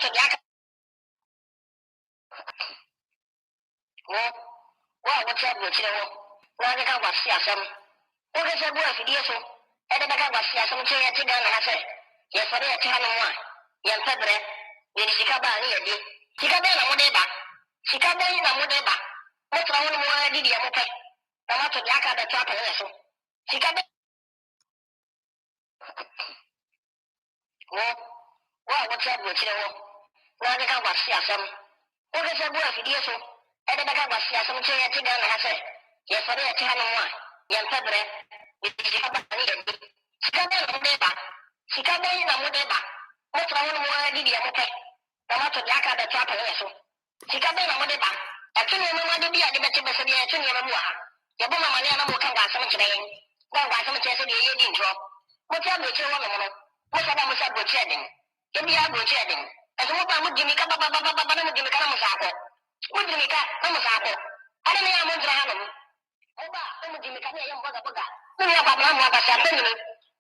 to the what's up with you? Now they can't see us. What is a boy for you? And the back was here, some say, I think I say, yes, for the China. Yan Pebre, in Chicago, Chicago, Modeba, Chicago, Modeba. What's wrong with one idea? I'm not to Yaka the trap and so. Chicago. What's up with you? Now they can't see us. What is a boy for you? And the back was here, some say, I think I say, yes, for the China. Yan Pebre, in Chicago, Chicago, Modeba, Chicago, Modeba. What's wrong with one idea? I'm not to Yaka the trap and so. Chicago, Modeba. I think you know what to be at the better message. I think you know what. The woman, my name, will come back some today. Now, by some chance, you didn't drop. What's up with your woman? What's up with shedding? Give me out with shedding. As what I would give me, Papa, give me Kamasako. Would you make a Kamasako? I don't know how to handle. Oba, I'm going to give me a Boga. Maybe Abraham was a family.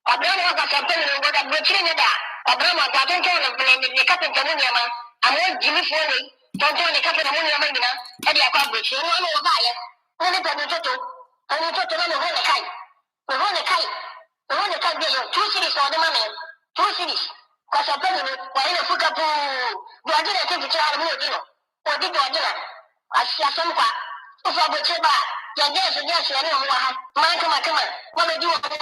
Abraham was a family, but I'm going to Abraham was a family, the captain of Munyama. I want Jimmy Foley. Don't join the captain of Munyama, and the accomplish. You want to buy it. Only for the total. Only to run a kite. We want a kite. We want a kite. 2 cities for the money. 2 cities. Because I'm telling you, we're in a foot up. We are doing a thing to try to move, or did you dinner? I see some part. If I would say back, yes, I know. Man, come on. What do you want to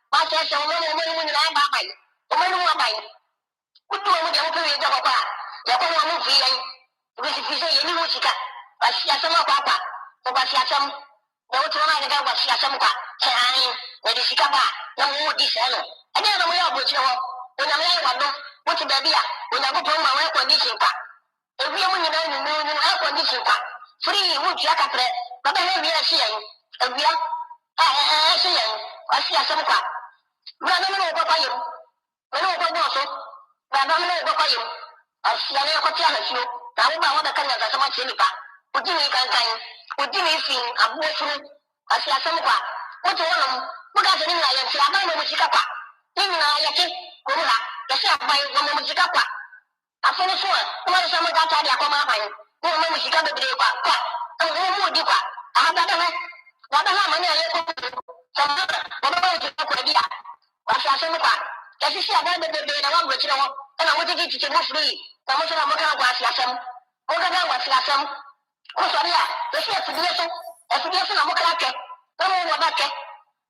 my chest, when I buy. When you buy. What do I want to do? You're going to move here. Which is say, you know, I see some papa. Or I see some. No one I was some papa. Saying, that is Chicago. No more this. And then we are with you. When I'm like, what's the baby? When I go to my air conditioning pack. If we are in the air conditioning pack. Free wood jacket, but I have here seeing. And we are seeing. I see some papa. But I don't know what I am. I know what also. But I don't know what I am. I see a little hotel as you. I want to come as much in the back. Would you make a time? Would you make a boy through? I see a some papa. What's wrong? What does it mean? I am Flamma Muchicapa. Even I can. The shop by one Muchicapa. I finished one. What is some of that idea? Come on. One Muchicapa. And one more deeper. I have done it. What the hell? Some other. What about you? I saw some papa. As you see, I got the baby and I want to know. And I want to get you to free. I want to know what I was last time. What I was last time. Oh, sorry. The chef for the lesson. As we listen, I'm going to no more that.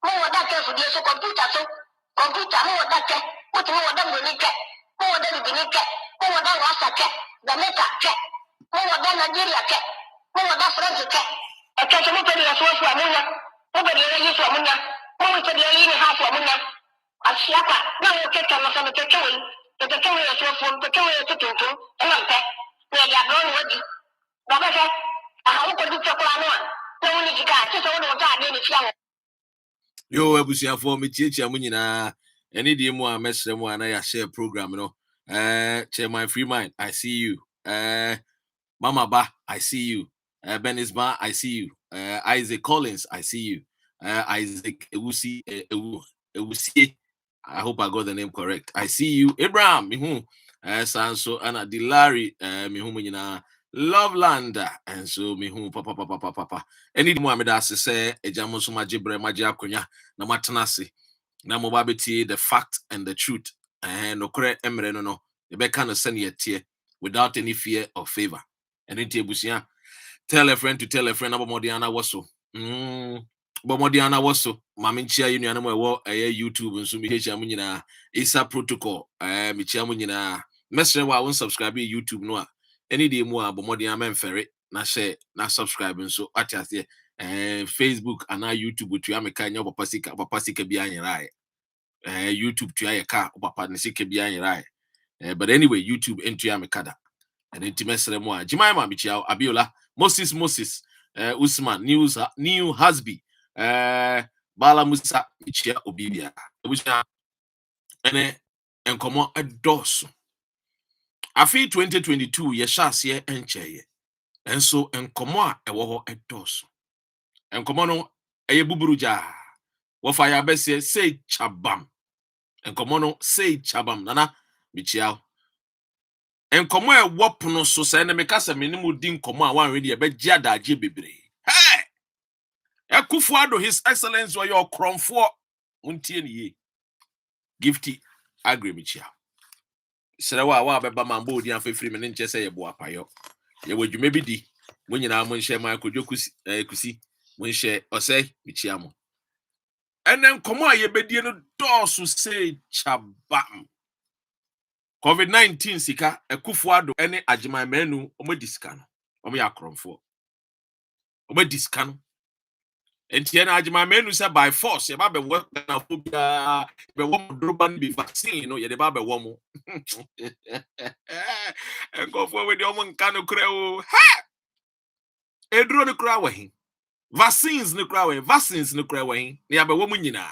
More that for the computer. So, computer, more that. What more than we need. More than we need. More than was a cat. The meta cat. More than Nigeria cat. More than French cat. A cat of nobody has worked for Muna. Nobody is for Muna. Nobody for the alien half for Muna. A slapper. No, take on the takeaway. The takeaway is from the takeaway to Tutu. And I'm back. Where they are going with you. Baba said, I hope to do chocolate. No one is got just all the time in the flower. Yo, Abusia for me, teacher Munina. Any day more, I mess them one. I share program, Chair my free mind, I see you. Mama Ba, I see you. Benis Ba, I see you. Isaac Collins, I see you. Isaac Ewusi, Ewusi. I hope I got the name correct. I see you. Abraham, mihu. Sanso, Anna Dilari, mihu Munina. Loveland, and so mihu papa. Any more I say, a jamusuma jibre magia kunya, na matanasi. Na mobabiti, the fact and the truth. And no correct emre no. You be kind of send your tear without any fear or favor. And in Busia, tell a friend to tell a friend about Modiana Wasso. But Modiana Wasso, Maminchia Union, YouTube and Sumicha Munina, Isa protocol, Micha Munina. Messenger, I won't subscribe to YouTube no. Any day more, but Modiana Ferret, na share, na subscribe, and so at here. Facebook and now YouTube to Yamaka, your papasika behind your eye. YouTube to your car, papa, behind your eye. But anyway, YouTube into Yamekada. And intimate more. Jemima Michao, Abiola, Moses, Usman, New Husby, Bala Musa, Michia Obibia. And come on a dos. I feel 2022, Yeshas ye and chaye. And so, and come on a war a dos. And come on a buburuja. Wafaya Bessie say chabam. And come on say chabam. Nana, Michiao. And come a wapono so send me cast a minimum din come one ready a bed jada jibibre. Hey! Ekufuado, His Excellence, or your crom for untien ye. Gifty, agree, Michia. Serawa, wa beba mambo, the unfair free men, just say a boa payo. Ye would you maybe di when you now share my kusi, when share or say, Michiamo. And then come on, ye bediano doors to say chabam. COVID-19 sika, Ekufuado, any ajima menu, omediscan, omea crom for. Omediscan. And Tiana Ajima menu said by force, a baby work now, the woman droban be vaccine, no, the baby woman. And go forward, the woman can crow. Ha! A drone the crowing. Vaccines no crowing, vaccines no crowing, near the woman yina.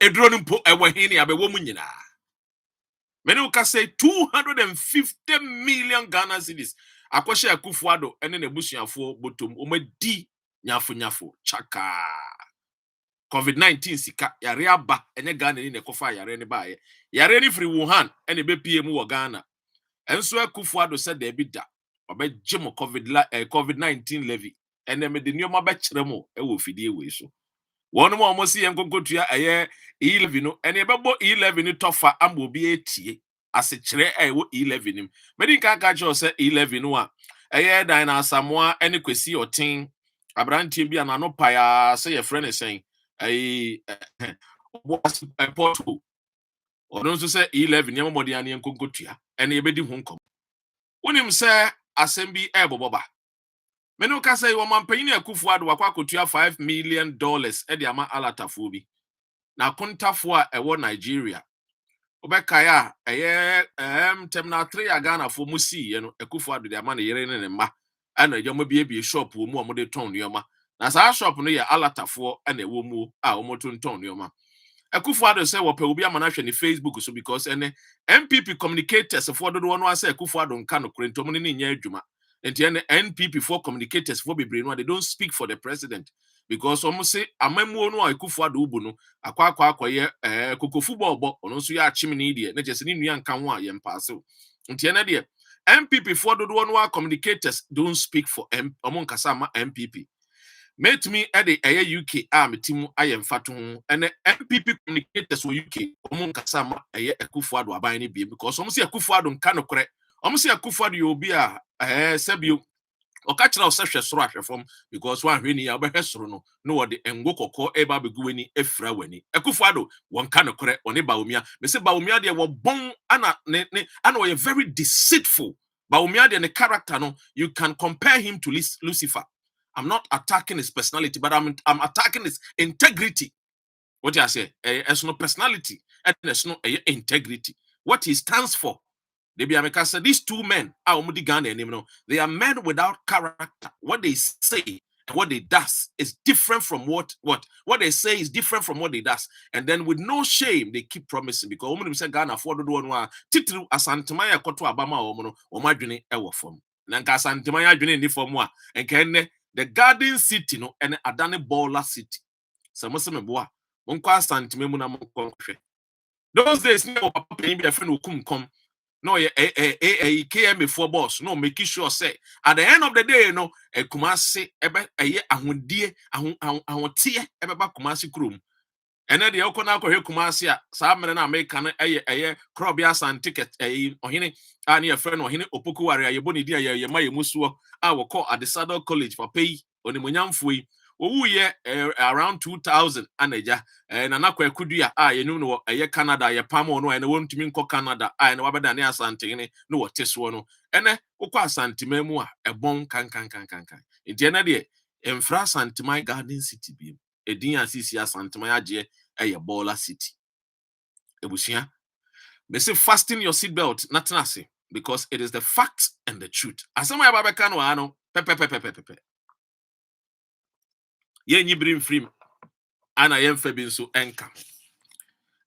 A drone put a wahin near the woman yina. Menu can say 250 million Ghana cities. Akwasha Kufuado, and then a bushia for Butum, Umedi, Nyafu, Chaka. COVID-19 sika yare aba enye Ghana ni nekofa yare ne bae yare ni free Wuhan ene be PM wo Ghana enso Akufuado said there be da obegye mo COVID-19 levy ene me de nioma be kire mo e wo fidie we so wonu mo omo si yenkonkotua eye E11 no ene bebo E11 ni tofa ambo bi etie ase kire e wo E11 nim me din ka cho se E11 no a eye dan na Samoa ene kwesi otin abrantie bi anano paya se ye frɛ ne sen was a portal. Or don't say 11 yamabody and Yankotia, and ye bedi hunkom. When him say assembly ebo boba. Menuka say woman paying a kufuad wakwakutia $5 million ediama alata fubi. Na kuntafua ewo Nigeria. Obekaya temna 3 agana for musi yeno ekufuad de amane yere ma. Ano yomo be shop wo mu amode ton yoma. Na sa shop no ye alatafo and a womu a omotun ton yoma. Akufuado say wope obi amanahwe ni Facebook so because ene MPP communicators for do one say Akufuado nka no krentom ni nya adwuma. Enti ene NPP for communicators for bebre no they don't speak for the president because omo say amamuo no Akufuado ubu no akwaye kokofu bobo ono so ya chimni die na jese ni nua nka ho a ye mpaase. Enti ene de MPP for do one communicators don't speak for omo nkasa ma MPP. Met me at the UK Timu I am Fatum and MPP communicators for UK Omunkasama Akufuado abani be because almost a Kufuado cano correct. Almost a Kufuado you be a Sebio or catch out such a srash from because one really abahesrono no what the Ngoko call Eba Beguini Efraweni. Akufuado one cano correct on a BAWUMIA. Mr. BAWUMIA they were born Anna and were very deceitful. BAWUMIA and the character no you can compare him to Lucifer. I'm not attacking his personality, but I'm attacking his integrity. What I say, there's no personality and there's no integrity. What he stands for. These two men they are men without character. What they say and what they does is different from what they say is different from what they does. And then with no shame, they keep promising because women say Ghana afford to do one titru asantimaya koto abama omono omadwene ewo fam. Nanka asantimaya dwene ni fam a enka the Garden City no and Adane Baller City. Samoseme boa. Monko asantime mu na monko hwe. Those days no papa pay be a friend okum kom. No KM for boss. No make sure say at the end of the day no Kumasi ebe ahondie ahotie ebe ba Kumasi krum. Ene de okona akɔhwe Kumasi a saa mere na America no Krobia San ticket ohene ani e friend ohene Opoku ware ayebo ne di aye ma yemusuo a wokɔ Adesado College for pay onimonyamfo yi owu ye around 2000 anaja na nakɔ akudua a yenum no Canada ye pam no ene wontumi nkɔ Canada a ene wabeda ne asantene no wote so no ene wokɔ asantema mu a ebon kan enti ene de emfra Santimai Garden City bi edin asisi Santimai agye Baller City ebusia they say fasten your seatbelt natanase because it is the facts and the truth asama babeka no ano pepe ye nyibrim free ana yemfa bi nso enka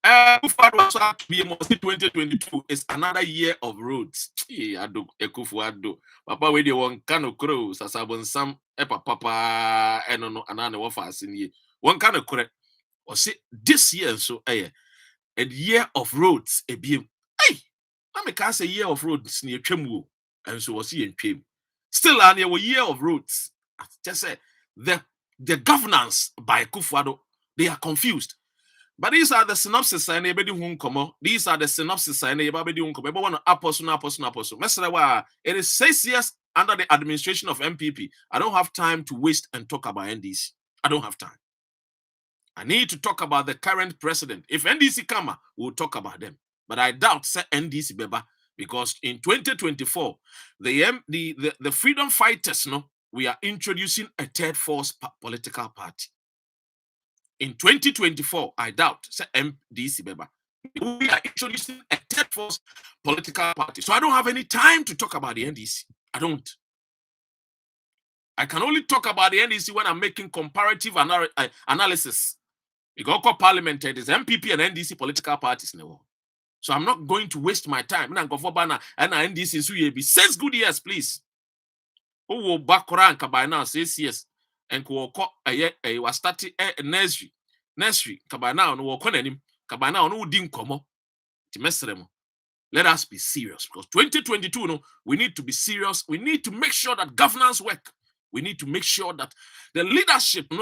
Kufuado so be 2022 is another year of roads ado Kufuado papa we dey won kano crow sasabon sam papa eno no anana wo fa asenye won kano correct or say this year so a year of roads ebiem hey I make us a year of roads near Chemu, and so was he in Chim. Still, a year of roads. Just say the governance by Kufuado, they are confused. But these are the synopsis and these are the synopsis and it is 6 years under the administration of MPP. I don't have time to waste and talk about NDC. I don't have time. I need to talk about the current president. If NDC come, we'll talk about them. But I doubt say NDC beba, because in 2024, the freedom fighters, we are introducing a third force political party. In 2024, I doubt say NDC beba. We are introducing a third force political party. So I don't have any time to talk about the NDC. I don't. I can only talk about the NDC when I'm making comparative analysis. Because parliament is MPP and NDC political parties in the world. So I'm not going to waste my time. And NDC so be 6 good years, please. Who will back rank by now 6 years and was starting nursery. Nursery by now no konanim by now no din komo. Let us be serious because 2022 we need to be serious. We need to make sure that governance work. We need to make sure that the leadership, we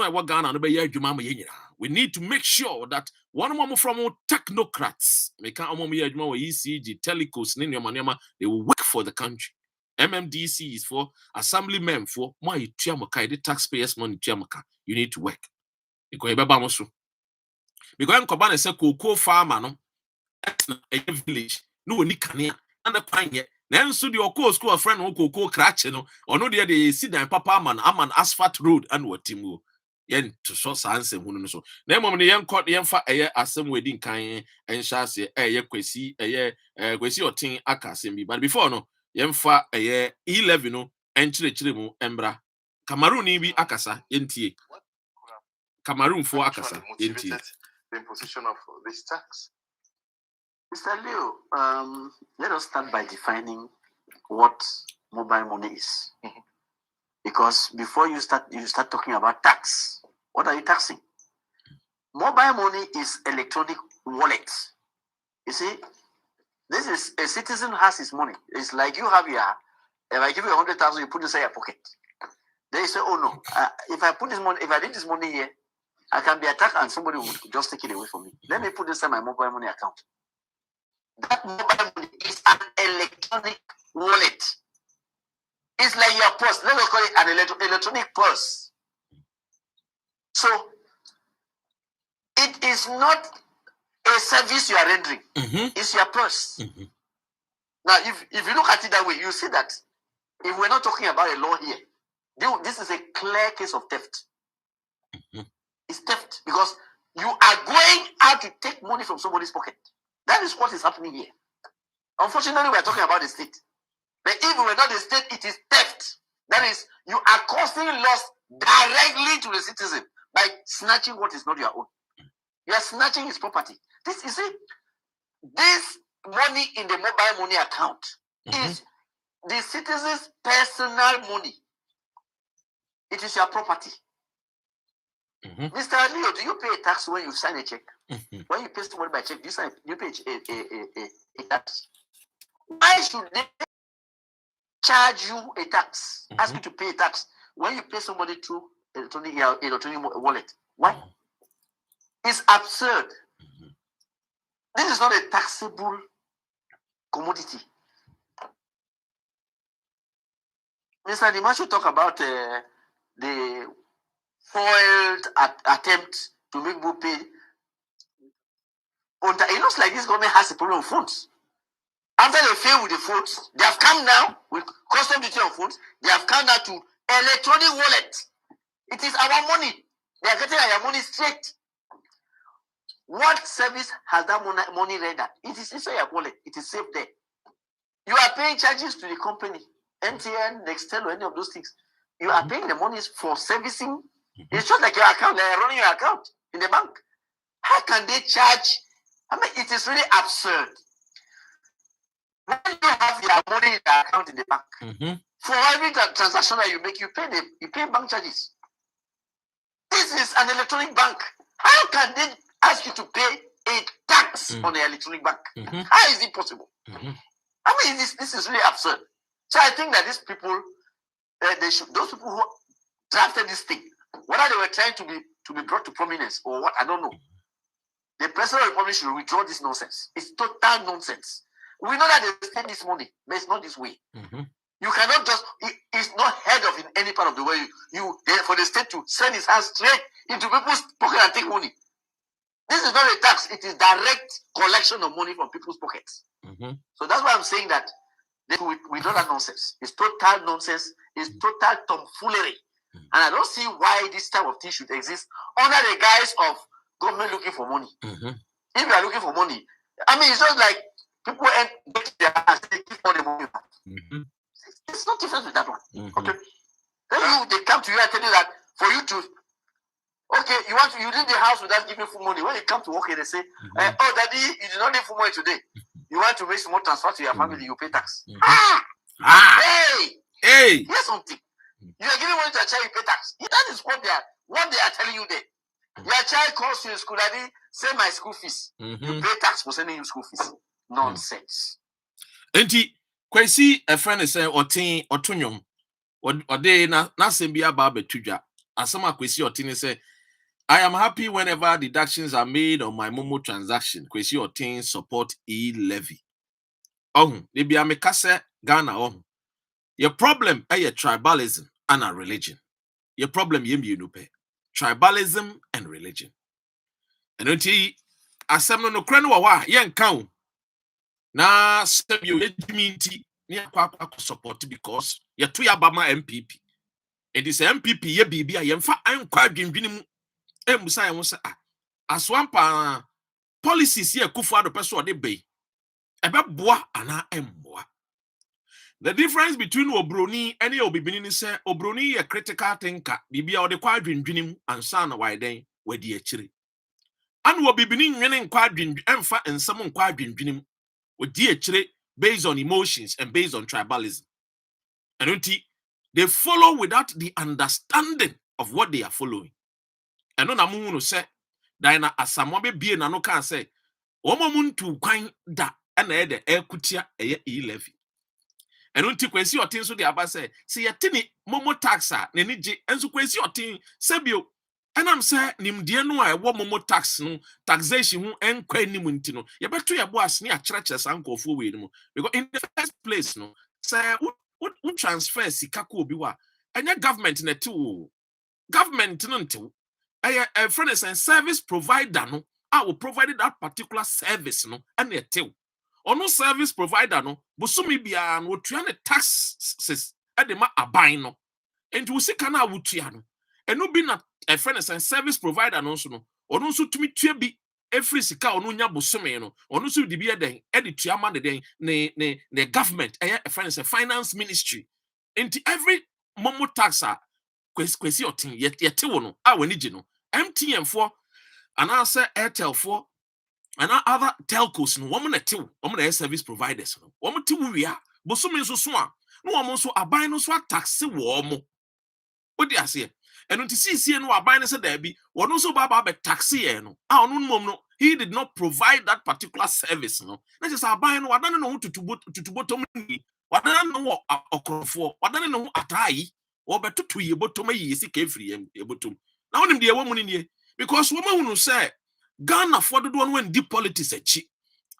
need to make sure that one more from technocrats, ECG, telecos, they will work for the country. MMDC is for assemblymen, for the taxpayers' money. You need to work. Because I'm say cocoa farmer, a village, no one can and the pine. Then so the Oko school friend who go cratch, or no, they sit down papa man, I'm an asphalt road and what Timu. Yen to so sans and who so. Then when the young caught the young fat as some wedding kind and shall say, quasi or ting akasimbi. But before no, young fat 11 and chilimu embra. Cameroon be akasa, NTA. Cameroon for akasa, NTA. The imposition of this tax. Mr. Leo, let us start by defining what mobile money is. Because before you start talking about tax, what are you taxing? Mobile money is electronic wallet. You see, this is a citizen has his money. It's like you have your, if I give you 100,000, you put this in your pocket. Then you say, oh no, if I put this money, if I leave this money here, I can be attacked and somebody would just take it away from me. Let me put this in my mobile money account. That mobile money is an electronic wallet. It's like your purse. Let us call it an electronic purse. So, it is not a service you are rendering. It's your purse. Now, if you look at it that way, you see that if we're not talking about a law here, this is a clear case of theft. It's theft because you are going out to take money from somebody's pocket. That is what is happening here. Unfortunately, we are talking about the state. But if we were not the state, it is theft. That is, you are causing loss directly to the citizen by snatching what is not your own. You are snatching his property. This, you see, this money in the mobile money account is the citizen's personal money. It is your property. Mr. Leo, do you pay a tax when you sign a check? When you pay somebody by check, you pay a tax. Why should they charge you a tax? Ask you to pay a tax when you pay somebody through electronic wallet? Why? It's absurd. This is not a taxable commodity. Mr. Dimashu talk about the foiled attempt to make people pay. It looks like this government has a problem with phones. After they fail with the phones, they have come now with custom duty on phones. They have come now to electronic wallet. It is our money. They are getting our money straight. What service has that money rendered? It is inside your wallet. It is safe there. You are paying charges to the company, MTN, Nextel, or any of those things. You are paying the money for servicing. It's just like your account. They are running your account in the bank. How can they charge? I mean, it is really absurd. When you have your money in the account in the bank, for every transaction that you make, you pay bank charges. This is an electronic bank. How can they ask you to pay a tax on the electronic bank? How is it possible? I mean, this is really absurd. So I think that these people, those people who drafted this thing, whether they were trying to be brought to prominence or what, I don't know. The President of the Republic should withdraw this nonsense. It's total nonsense. We know that they spend this money, but it's not this way. You cannot just, it's not heard of in any part of the world. For the state to send its hands straight into people's pocket and take money. This is not a tax, it is direct collection of money from people's pockets. So that's why I'm saying that we don't have nonsense. It's total nonsense. It's total tomfoolery. And I don't see why this type of thing should exist under the guise of government looking for money. If you are looking for money, I mean, it's just like people get their hands, they give all the money back. It's not different with that one. Okay. Then they come to you and tell you that for you to, okay, you leave the house without giving full money. When you come to work, they say, oh, daddy, you did not need full money today. You want to make some more transfer to your family, you pay tax. Hey, here's something. You are giving money to a child, you pay tax. That is what they are telling you there. Your child calls you in school, daddy, send my school fees. You pay tax for sending you school fees. Nonsense. Enti, kwesi a friend is saying, otunyom, or day na sembia babe tuja. Asama kwesi otini say, I am happy whenever deductions are made on my Momo transaction. Kwesi otin support e-levy. Oh, debi amekase Ghana oh. Your problem is your tribalism and a religion. Your problem is tribalism and religion. And until asem no kra no wa yen kan na seb you yedminti ne akwa support because you to your Bama MPP. And this MPP ye bibi a yemfa ankwa adwendwene mu emusa ye say aswampa policies ye kufu ado peso de be ebeboa ana emboa. The difference between Obroni and Obibini is Obroni a critical thinker, Bibia or the quadrin and son of Widen, where the chiri. And Obibini winning quadrin and some quadrin with dear chiri based on emotions and based on tribalism. And they follow without the understanding of what they are following. And on a moon say, Diana as someone be and no can say, Omomun to grind that and the air kutia a e-levy. And until kwesi otin so the aba say yetini momo taxa na ni je enso kwesi otin sebio enam say nimde no a wo momo tax no taxation hu enkwa nim nti no ye beto ye bo asne a kire sankofo we no because in the first place no say wo transfer sika ko obi wa enya government na ti wo government no nti a friend is service provider no I will provide that particular service no and e ti ono service provider no bosumi bia no tua ne taxes e de ma aban no enti wo sika na wotua no eno bi na a friend is service provider no so no ono so tumi tua bi every sika ono nya bosumi no ono so di bi e den e de tua ma den ne government a friend is finance ministry enti every momo taxa kwesi otin yete wo no a wani gi no MTN for and answer Airtel for and other telcos no woman woman service providers no woman ti wuya bosome so so a no woman so aban no so tax wo mo odi ase eno nti sisi no aban no se da bi wono so baba be tax ye no a ono mom no he did not provide that particular service no na just aban no wadane no tutubotom ni wadane no okrofo wadane no atai wo betutu ye botom yi sika efiri ye botom na wonim de ye wo mu ni because woman hunu say Ghana for the one when deep politics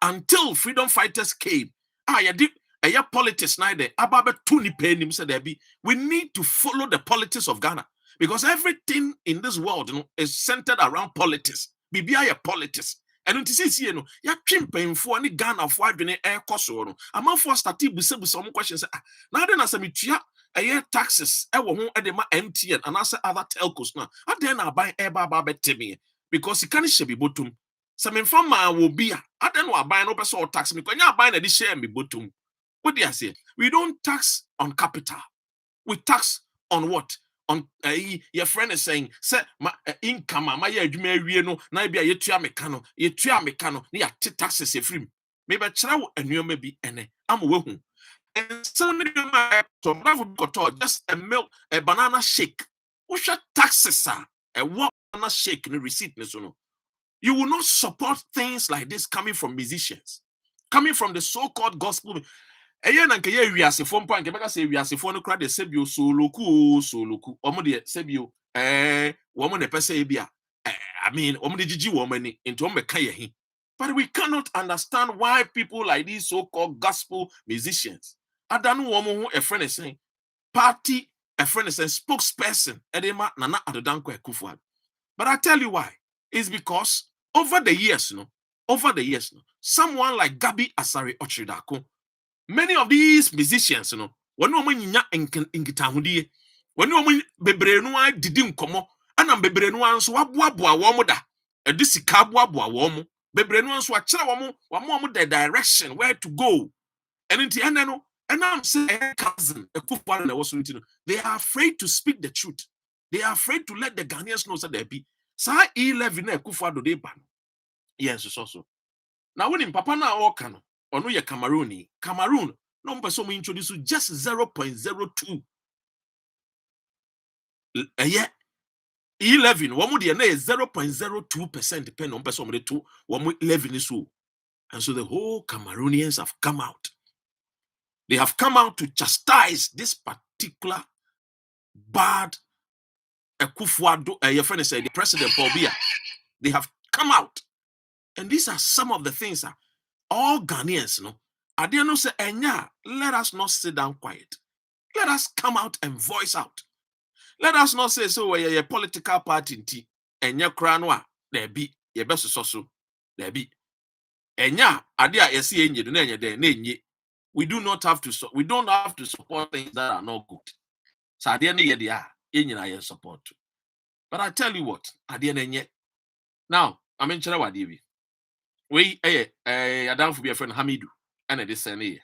until freedom fighters came. Yeah, politics neither. Ababe tuni penim said there be. We need to follow the politics of Ghana because everything in this world, is centered around politics. Bibia politics. And until see no, ya chimpen for any Ghana for adwene air cost no. Among for stati busebu some questions. Now then asamitua taxes. Ewo ho edema MTN and also other telcos now. And then I buy eba temi. Because he can't share be bottom. Some informer will be I don't know buy no person tax me. When you buy a share me bottom. What do you say? We don't tax on capital. We tax on what? On your friend is saying, say my income, my year no, na be a yetua mekano, near taxes free. Maybe chow and you may be any. I'm welcome. And so just a milk, a banana shake. What should taxes, sir? A what? Not shake the receipt. You will not support things like this coming from musicians, coming from the so-called gospel. Eye na nke ye wiasefo mpo nke beka se wiasefo no kra de sebio soloku omo de sebio womo ne pese e bia I mean omo de gigi wo mani into omo ka ye hin. But we cannot understand why people like these so-called gospel musicians adanu womo ho a friend is saying party a friend is saying spokesperson edema nana adodanko ekufuado. But I tell you why. It's because over the years, someone like Gabi Asare Ochidako, many of these musicians, when no one in Gitahudi, when no one bebrenu didim komo, and I'm bebrenu so abua womoda, a disicabua womo, bebrenu so a chawamo, one the direction where to go. And in the end, and I'm saying, cousin, a kufu and was they are afraid to speak the truth. They are afraid to let the Ghanaians know that they be. Sa 11 na kufu do de ban. Yes, so. Now when in Papa na okano, or no ye Cameroon, no person will introduce you just 0.02. Yeah, 11. One more day 0.02% depend on person with 2. 11 is so. And so the whole Cameroonians have come out. They have come out to chastise this particular bad Akufo-Addo, your friend said, the president Paul Biya. They have come out. And these are some of the things that all Ghanaians, I dare not say, let us not sit down quiet. Let us come out and voice out. Let us not say, so we're a political party, and your crown, there be, your best so, there be. And I dare you see in you, we do not have to, we don't have to support things that are not good. So at the end of the day, in support. But I tell you what, at the end now, I mentioned what we I don't be a friend Hamidu, and I say ne.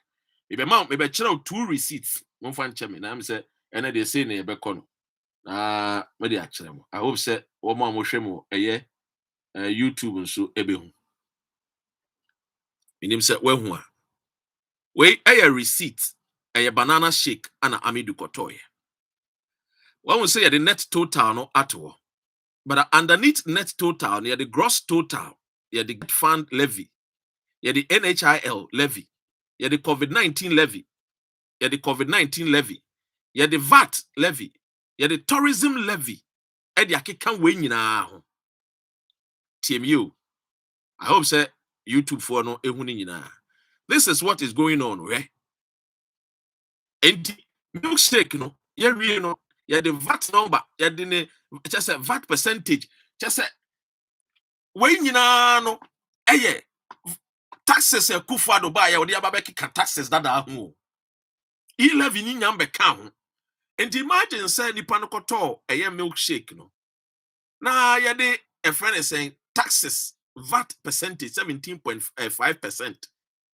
Maybe mount maybe 2 receipts. One fan chairman. I'm say, and they say ne be kono. Maybe actually, I hope say one more moshemo YouTube and so ebe hu. Minim say we a receipt a banana shake and Amidu kotoye. One will say the net total no at all. But underneath net total, near the gross total, near the fund levy, near the NHIL levy, near the COVID-19 levy, near the COVID-19 levy, near the VAT levy, near the tourism levy, and the Akikan win now. TMU. I hope say YouTube for no ehunina. This is what is going on, right? And milkshake, the VAT number, just a VAT percentage, just a when no, taxes a Akufo-Addo buy or the ababeki taxes that are home. 11 in number count. And imagine say the panokoto a milkshake, Now a friend is saying taxes, VAT percentage 17.5%.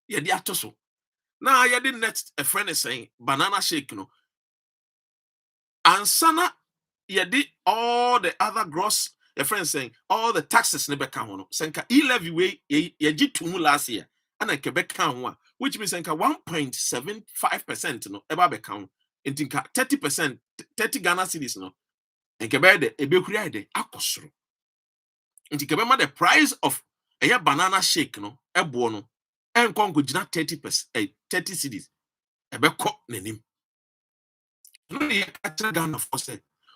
Yeah, the atoso. Now next a friend is saying banana shake, And sana all the other gross, a friend saying all the taxes never count. Senka 11 way ye last year, and I Quebec count which means senka 1.75% eba be count. And 30%, 30 Ghana cedis and Quebec the ebekuria de akosro. And the price of a banana shake ebo and kongo jina 30%, 30 cedis. Ebeko nenim.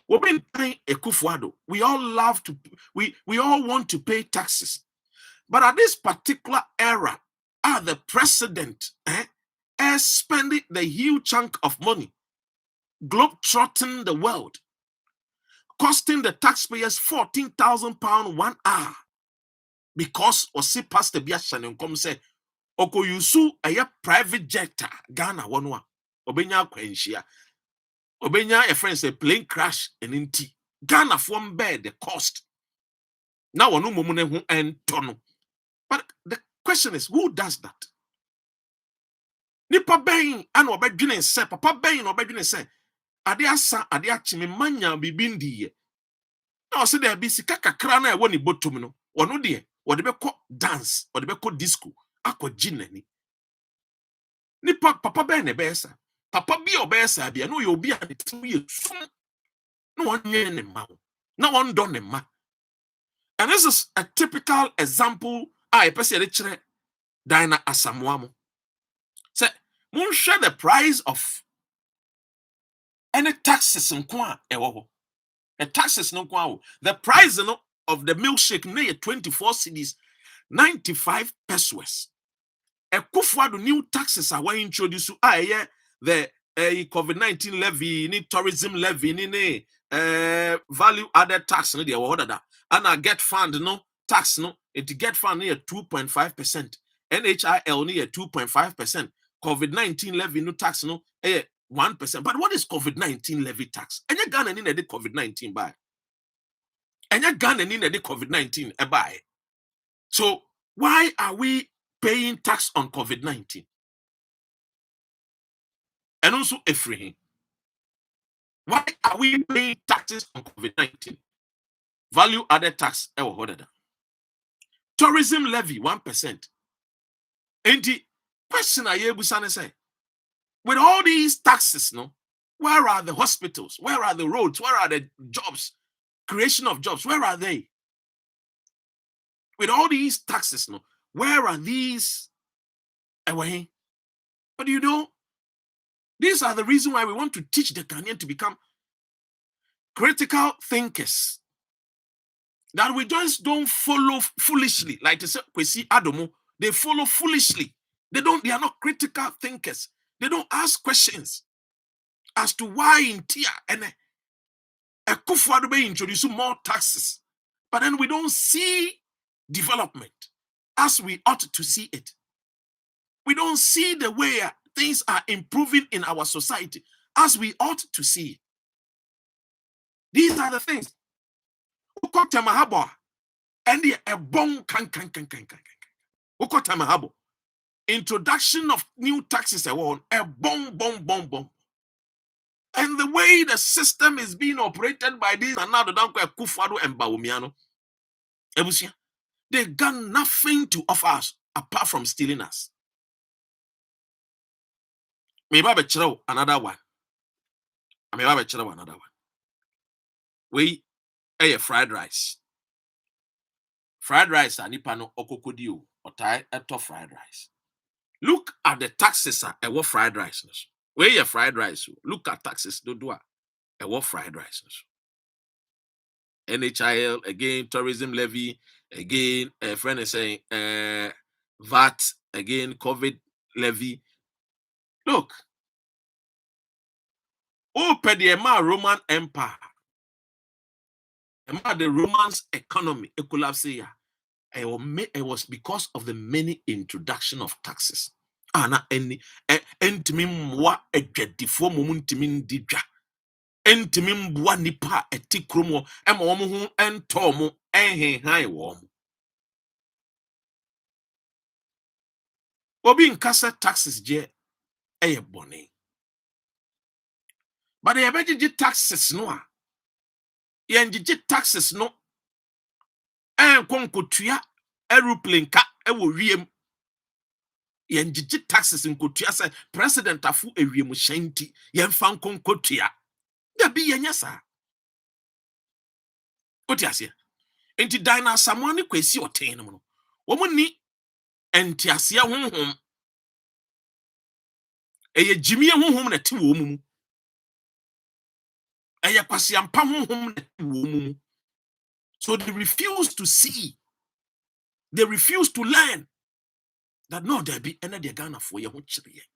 We all love to, we all want to pay taxes. But at this particular era, the president is spending the huge chunk of money, globe-trotting the world, costing the taxpayers £14,000 1 hour. Because Osi Pastor Biashan and come say, Oko Yusu a private jet, Ghana one, Obenya Quenchia. Obenya a friend say plane crash and in tea. Ghana from bed the cost. Now no mumune who and tono. But the question is, who does that? Nipa bain and obedient say, Papa bain obedient say, Adia sa adia chimimanya bibindi ye. Now say there be sikaka krana woni botumino. Or no dear, or the beko dance, or the beko disco, aqua gineni. Nipa Papa bain a besa. Papa be obesa be, I know you'll be at the 2 years. No one near him, no one done him. And this is a typical example. I personally Dina Asamoah. Say, Moon share the price of any taxes in Kwa. The taxes no Kwa. The price of the milkshake near 24 cities, 95 pesos. A Kufuado new taxes are introduced to the COVID-19 levy, ni tourism levy, ni value added tax, no, and I get fund no tax no, it get fund near 2.5%, NHIL near 2.5%, COVID-19 levy no tax no 1%. But what is COVID-19 levy tax? And you Ghana in the COVID-19 buy, and you Ghana in the COVID-19 buy. So why are we paying tax on COVID-19? And also free. Why are we paying taxes on COVID-19? Value added tax, tourism levy 1%. And the question I say, with all these taxes, no, where are the hospitals? Where are the roads? Where are the jobs? Creation of jobs, where are they? With all these taxes, no, where are these away? But you know, these are the reason why we want to teach the Ghanaian to become critical thinkers. That we just don't follow foolishly, like they say, Kwesi Adomo. They follow foolishly. They are not critical thinkers. They don't ask questions as to why in Tia and a Kufuado may introduce more taxes. But then we don't see development as we ought to see it. We don't see the way things are improving in our society as we ought to see it. These are the things. And a bong can. Introduction of new taxes a bong. And the way the system is being operated by these and now the Kufuado and BAWUMIA, they got nothing to offer us apart from stealing us. Maybe another one. We a fried rice. Fried rice and nipano okokodio or tie eto fried rice. Look at the taxes a what fried rice. Where your fried rice? Look at taxes do a what fried rice. NHIL again, tourism levy again. A friend is saying VAT again, COVID levy. Look, open the Roman Empire. The Romans' economy, it was because of the many introduction of taxes. Ana any entimi mwa edwadifo momuntimi didwa. Entimi mbwa nipa etikromo ema omo hu entomo enhenhan wo. Obi nkasa taxes je bone. But the abeji taxes no a yenjije taxes no konkotua aeroplane ka ewo wiem. Yenjije taxes nkotua say president afu ewiem shanti yemfa konkotua. Ya bi yenyasa. Otiasie. Enti dina samani kwesi oten no no. Womu ni entiasia honhom. Eye jimie honhom na ti wo mu. Eye kwasiampa honhom na ti wo mu. So they refuse to see. They refuse to learn that no, there be any Ghana for ye ho chire.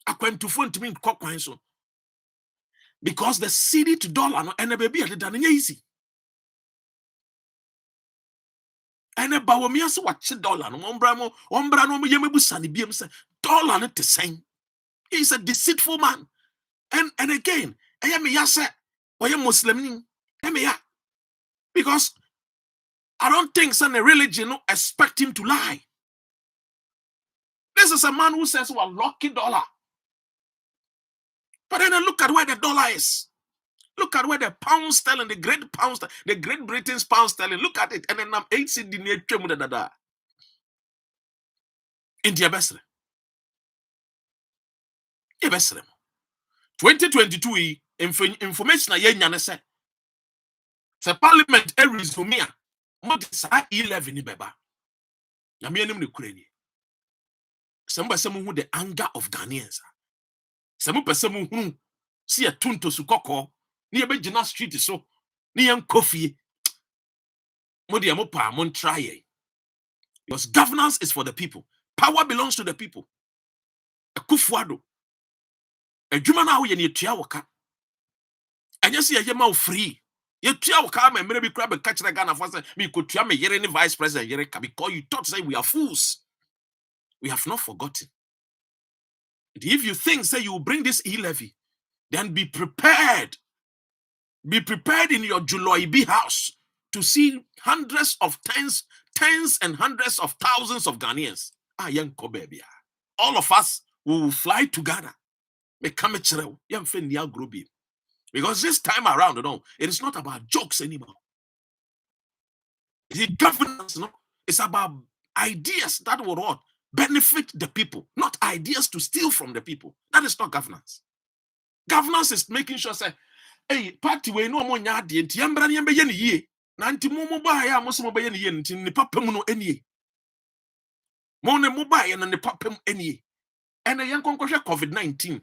Akwentufo ntimi nkokwan so. Because the cedi to dollar no and baby at the easy. And a BAWUMIA so watch dollar no ombra no yemebu sani biem say dollar no the same. He's a deceitful man. And again, I am yase or you Muslim because I don't think some religion no expect him to lie. This is a man who says we're lucky dollar. But then look at where the dollar is. Look at where the pound sterling, the Great Britain's pound sterling. Look at it, and then I'm 8 cedi near da. India best. 2022 information a yenya say. The parliament resume what is 11 ni beba. Na me anim ne kurani. some person who the anger of Ghanaians. Some person who see a tunto sukoko, near Bejina Street so, near coffee. Modia mopa, mon try. Because governance is for the people. Power belongs to the people. A kufuado. A jumana who ye tiawaka. And you see a yama free. You tiawaka, and maybe crab and catch the gun of us. Me could tell me, any vice president, Yereka, because you thought say we are fools. We have not forgotten. If you think, say, you will bring this e-levy, then be prepared. Be prepared in your Juloibi house to see hundreds of tens and hundreds of thousands of Ghanaians. Young Kobebia. All of us will fly together. Because this time around, it is not about jokes anymore. The governance, it's about ideas that will what? Benefit the people, not ideas to steal from the people. That is not governance. Governance is making sure, say, hey, party we no more nyadi enti yambra ni yembe yeni ye. Na anti mo ba ya mo so mo ba yeni ye nti ne papam no enie. Mo ne mo ba ya na ne papam enie. Ene yen konkohwe COVID-19.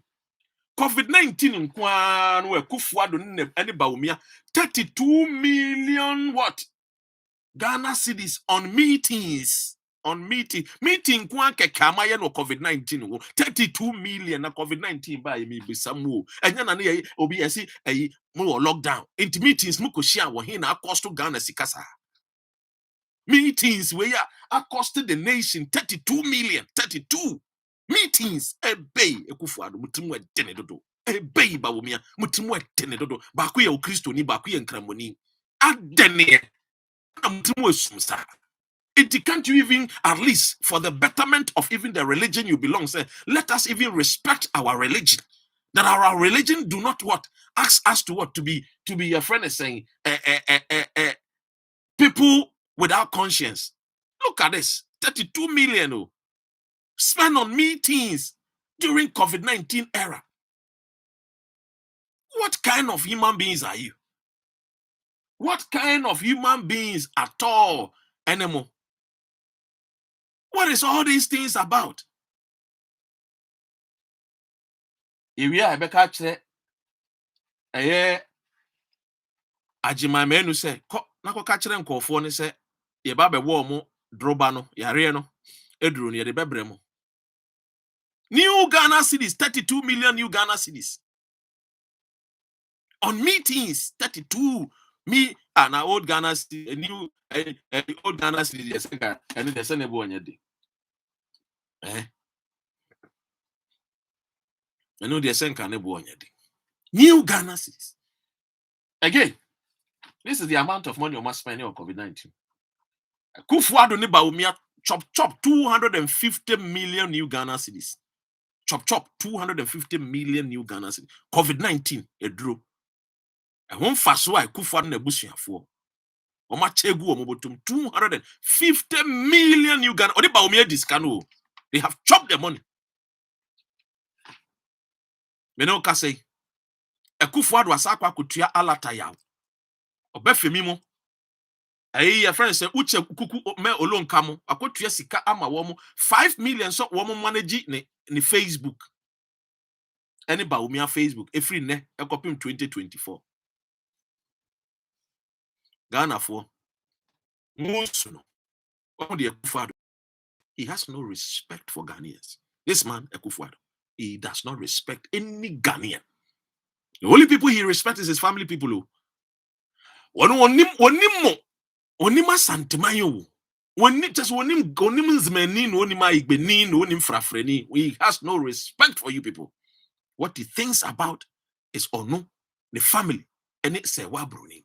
COVID-19 nkwa no akufuado ne ene BAWUMIA 32 million what? Ghana cedis on meetings. On meeting kwa kekama ye no COVID-19 32 million na COVID-19 ba ye mi bisamu enya na ne obi yesi mo lockdown into meetings mo ko share wo he na cost to Ghana sikasa meetings where cost the nation 32 million 32 meetings ebey ekufuado mutimu edene dodo ebey BAWUMIA mutimu edene dodo ba ku ye o Kristo ni ba ku ye nkramoni adene mutimu esumsa. It can't you even, at least for the betterment of even the religion you belong, say, let us even respect our religion. That our religion do not what? Ask us to what? To be your friend is saying, people without conscience. Look at this, 32 million spent on meetings during COVID-19 era. What kind of human beings are you? What kind of human beings at all anymore? What is all these things about? If we are catch Ajima menu say, na ko catch them nkofo ne say, ye ba be wo mo droba no, yare no, eduru ne ye de bebre mo. New Ghana cedis, 32 million new Ghana cedis. On meetings, 32 me and our old Ghana cedis, new old Ghana cedis, yes, and the same bo anyade. I know the same can bo anyade. New Ghana cedis. Again, this is the amount of money you must spend on COVID-19. Kufuado ni BAWUMIA chop 250 million new Ghana cedis. Chop 250 million new Ghana cedis. COVID-19 a drew. I won't fast why Kufuado ne busuafo. Oma chegu omobotum 250 million new Ghana. Odi BAWUMIA discano. They have chopped the money. Meno ka say Kufuado asakwa kutua alata yawo. Obefemi mo. Your friend say uche kuku me olon kamo akotua sika ama wo 5 million so wo manage ni Facebook. Any BAWUMIA Facebook every ne ekopim 2024. Ghana for Musuno. He has no respect for Ghanaians. This man Kufuado, he does not respect any Ghanaian. The only people he respects is his family people. Onima santimayo. He has no respect for you people. What he thinks about is no the family, and it's a wabruni.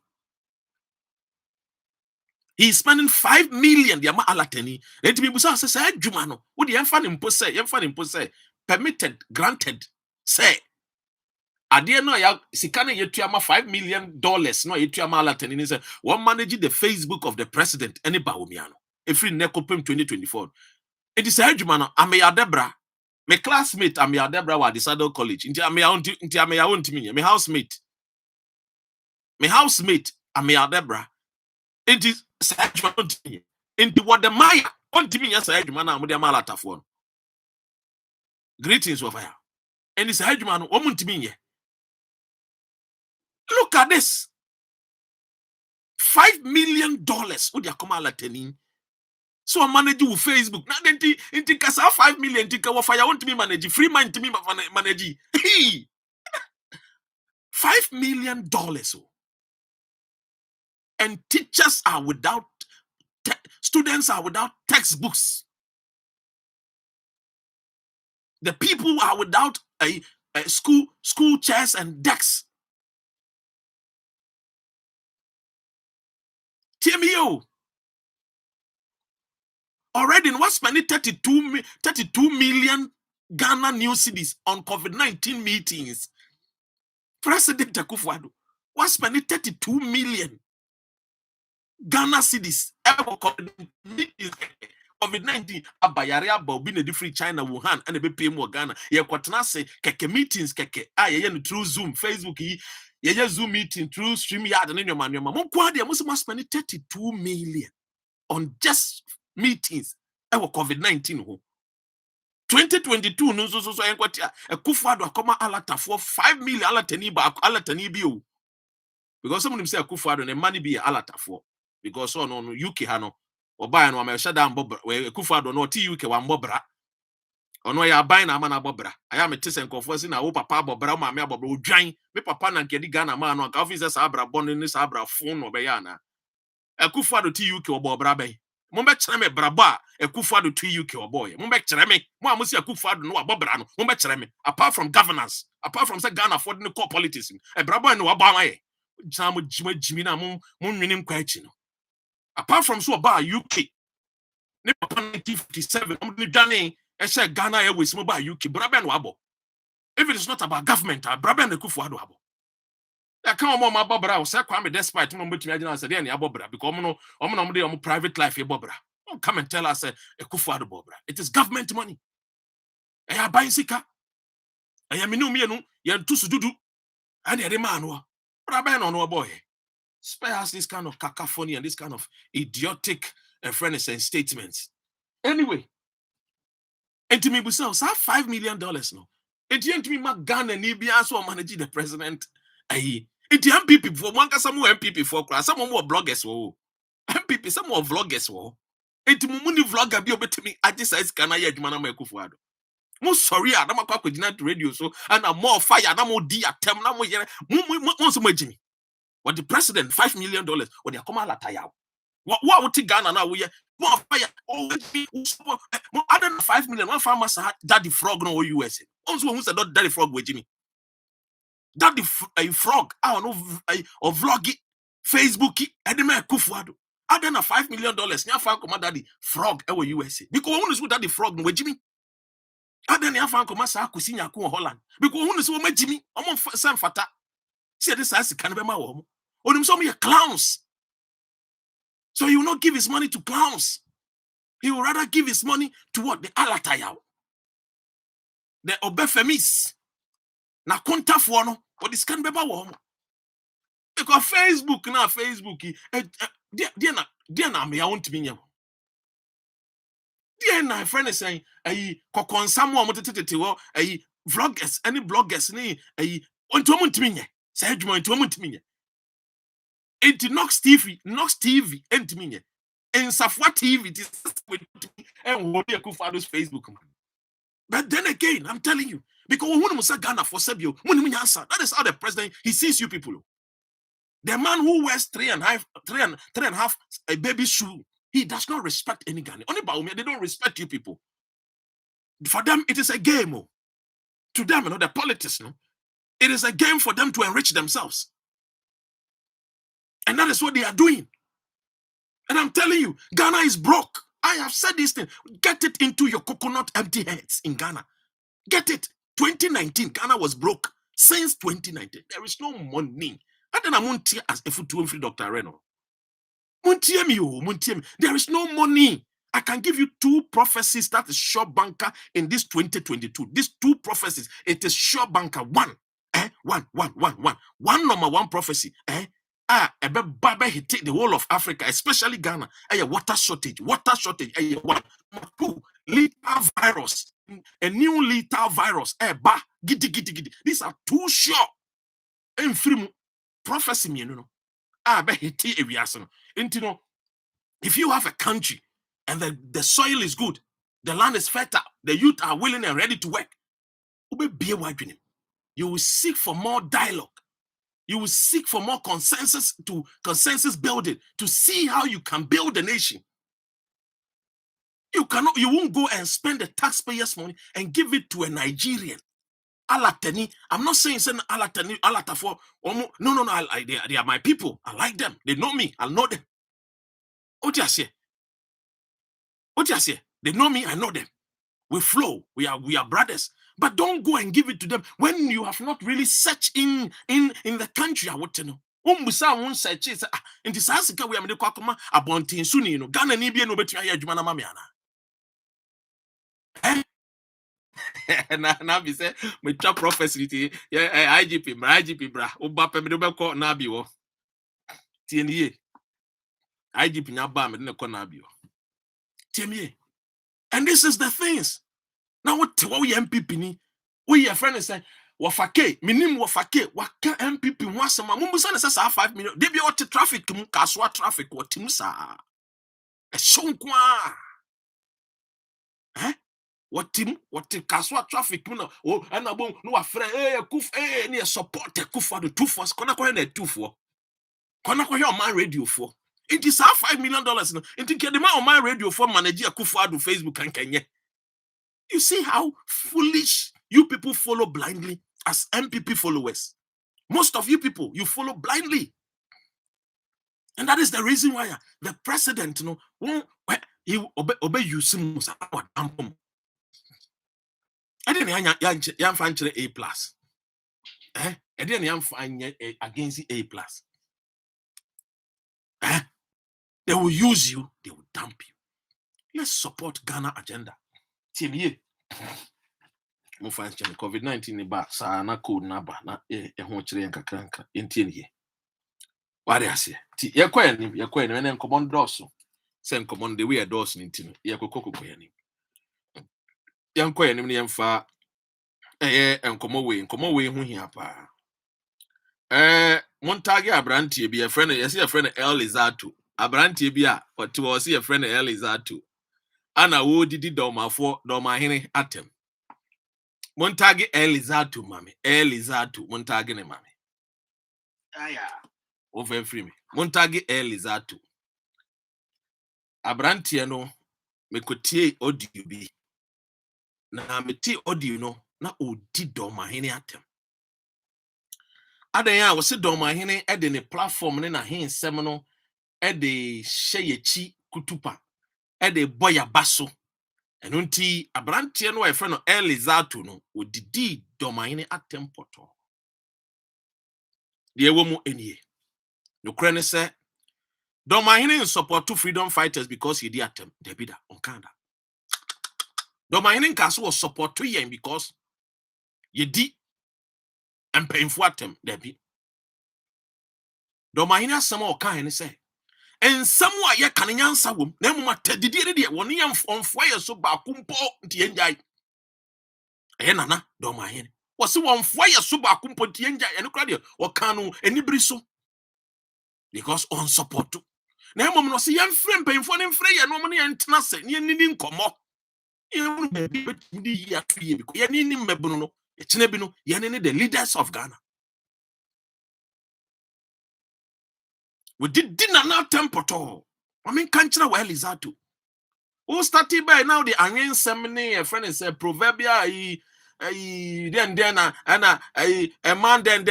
He's spending 5 million. The amount alateni. Let me say, Jumano. What the impose? Permitted, granted. Say, I dare no ya sikane yetuama $5 million. No yetuama alateni. Say, one managing the Facebook of the president. Any BAWUMIA. Every nekopem 2024. It is a Jumano. I'm a Debra. My classmate. I'm a Debra. Wa Disado College. Inti I'm my housemate. My housemate. I'm a Debra. It is into what the Maya on to me as I demand with the Malatafon. Greetings of fire. And it's a hedgeman, woman to me. Look at this. $5 million would you come out tenin? So I manage with Facebook. Now then, in kasa 5 million tika wa fire want to me manage free mind to me manage. Hey, $5 million. And teachers are without students are without textbooks. The people are without a school chairs and desks. TMO. Already, what's spending 32 million Ghana new cities on COVID-19 meetings. President Akufo-Addo was spending 32 million Ghana cities ever COVID-19 abayare abobi na different China Wuhan and be pay more Ghana. Ye kwatena se keke meetings keke ye no through Zoom, Facebook ye Zoom meeting through StreamYard and nyoma mo kwa de mo spending 32 million on just meetings ever COVID-19 ho. 2022 no so enkwati Akufo-Addo akoma alata for 5 million alatani bi o. Because someone say Akufo-Addo ne money be alata for because so no UK ha no oba no ma shada mbobra we Akufo-Addo no ti UK wa mbobra ono ya ban na ama na bobra aya mete sen kofo si na wo papa bobra ma me bobra odwan me papa na nkedi Ghana ma no ka officer sa abra bon ni sa abra fon no be ya na Akufo-Addo ti UK obobra ben mo be kire me brabo a Akufo-Addo ti UK oboye mo be kire me mo amusi Akufo-Addo no abobra no mo be kire me apart from governance apart from say Ghana for the core politics brabo no waba amaye jamo jimi na mo nwini nkwa achi no apart from so about UK ne papa 1957 omni dwane e Ghana Airways mo ba UK brabo no abo if it is not about government brabo na Akufo-Addo abo I can't more my bobra say Kwame despite no betumi agina say dey na bobra because omo dey private life e bobra don't come and tell us Akufo-Addo bobra it is government money e ya ban sika e ya minu mienu ye ntu sududu and e dey man no brabo no boy spare us this kind of cacophony and this kind of idiotic friends and statements anyway enti me busa say $5 million no enti enti me Ghana ni bia so manage the president ayi enti MPP for one kasa mo MPP for class some more bloggers wo MPP some more vloggers wo enti mo ni vlogger bi obetimi agisa Ghana ye adwuma na Akufo-Addo mo sorry na makwa kwagina radio so and more fire na mo di atem na mo yere mo so magimi what the president $5 million what they come alata yawo what Ghana na we more fire more other than 5 million one farmer daddy frog no USA also who said daddy frog we Jimmy daddy frog I don't know or vlog Facebook and me Akufo-Addo other than $5 million nya fa come daddy frog e USA because who is daddy frog no Jimmy other than fa come sa akusi nya ko Holland because who is wo Jimmy omo san fata see this as can be ma wo onim so me clowns. So he will not give his money to clowns. He will rather give his money to what? The alatayao. The obefemis. Na konta for no. But this can be about because Facebook na Facebook. Dear na me I want to be here. Dear na friend is saying kokon samu amotete vloggers any bloggers ni onto amuntimi say adwuma onto amuntimi Enti Nox TV, enti minye. En Safwa TV, it is and Akufo-Addo's Facebook. But then again, I'm telling you, because when we say Ghana for Sebio, that is how the president he sees you people. The man who wears 3.5 a baby shoe, he does not respect any Ghana. Only BAWUMIA, they don't respect you people. For them, it is a game. To them, the politics, it is a game for them to enrich themselves. And that is what they are doing. And I'm telling you, Ghana is broke. I have said this thing. Get it into your coconut empty heads in Ghana. Get it. 2019, Ghana was broke. Since 2019, there is no money. And then I won't hear as a foot free Dr.Ren. There is no money. I can give you 2 prophecies that is sure banker in this 2022. These 2 prophecies, it is sure banker. One number 1 prophecy. Hit the whole of Africa, especially Ghana. Water shortage. 1. 2, lethal virus. a new lethal virus. Gidi. These are too sure. And free prophecy, you know. If you have a country and the soil is good, the land is fertile, the youth are willing and ready to work, you will seek for more dialogue. You will seek for more consensus building to see how you can build a nation. You won't go and spend the taxpayers' money and give it to a Nigerian. Alatani. I'm not saying Alatani, Alatafo. No. They are my people. I like them. They know me. I know them. What do you say? They know me. I know them. We flow. We are brothers. But don't go and give it to them when you have not really searched in the country. I want to know. Umbusa search is in this Africa we are the kwakoma abontin suni no Ghana ni bia no betua ya adwuma na mame ana. Na be say me twa prophecy ti IGP bra oba pe me do be ko na bi wo. Tie ni IGP nya ba me ne ko na bi wo. Tie me. And this is the things. Now what we MPP ni we your friend say wafake minim wafake waka MPP wasema mumbusa na sasa 5 million debi what traffic mu kaswa traffic what tim sa e sonkwa what kaswa traffic mu na o na bon no wa frɛ kuf ni support kufa do 2 force kona kwa na 2 for kona kwa your man radio for it is $5 million no it get the man on my radio for manage kufa do Facebook and Kenya. You see how foolish you people follow blindly as MPP followers. Most of you people, you follow blindly. And that is the reason why the president, he obey you. I didn't find A+. I didn't find against A+. They will use you, they will dump you. Let's support Ghana agenda. COVID-19 ni ba sa na code na ba na ho kire nkakranka entie ne ye ware ase ti ye kwa ni ne nkomon doso se nkomon de we doso ni ntino ye kokoko ya ni ye kwa ni ne mfa nkomo we hu hia pa montage abrantie bi ye friend ye se ye friend Elizato abrantie bi a ote wo se ye friend Elizato ana wo didi domafo domahene atem montage Elizato mame Elizato montage ne mame aya over free me montage Elizato abrantie no mekotie audio bi na meti audio no na odi domahene atem adan ya wo se domahene e de ne platform ne na hensem no e de hyeyechi kutupa e de boya baso eno nti abrantie no e fe no Elizato no odidi domahene atempoto de ewo mu enie no kra ne se domahene support to freedom fighters because he di atem debida on Canada domahene nkaso was support to yen because ye di empayfo atem debi domahene asema o kan ne se ensam a ye kan nyansa wom na mu matadidi ne de woni yam onfo ye so ba kumpo nti enjai nana domahene wose wonfo ye so ba kumpo nti enjai ene kra de o kan no enibiri so because on support na mom no se yam frem payfo ne mfre ye no mo ne entena se ne nini nkomo ye no be di ya tue because ye nini mebunu no ye kene bi no ye ne the leaders of Ghana. We did dinner now tempoto. I mean, can't you know Elizato? Who started by now the Anian Semini, a friend is a proverbial then a man then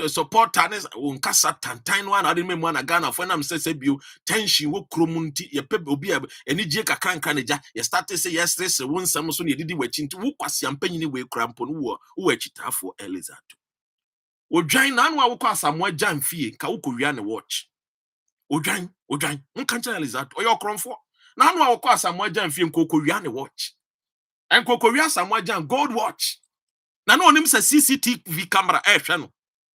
support tennis unkasa tantain one. I didn't mean one Ghana when I'm saying you tension wo kromunti ye pep obi any jeka krankaneja you start to say yes this one some so you did wait into who kwasi ampanyi we krampon wo echita for Elizato. Odwan na anu awokọ asamwa jan fie ka wokowia ne watch odwan nka ncha Elizato oyo kronfo na anu awokọ asamwa jan fie nkokowia ne watch enkokowia asamwa jan gold watch na no onim se CCTV camera hwe no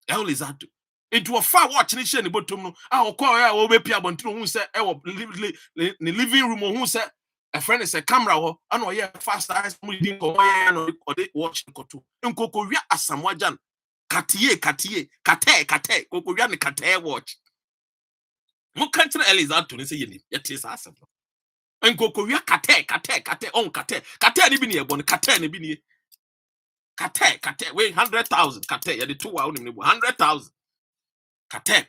Elizato edu fa watch ne hye ne botom no awokọ ya wo bepia bontino hu se e wo living room hu se a friend is a camera ho and or fast eyes mu din ko no or they watch ko to nkoko wi asamwajan kate koko wi ne kate watch mu kantre Eliza to ne say yeni yete sa asem nkoko wi kate on kate ni bi ne ebo ne kate ne bi ne kate we 100,000 kate ya de 2 wa ni 100,000 kate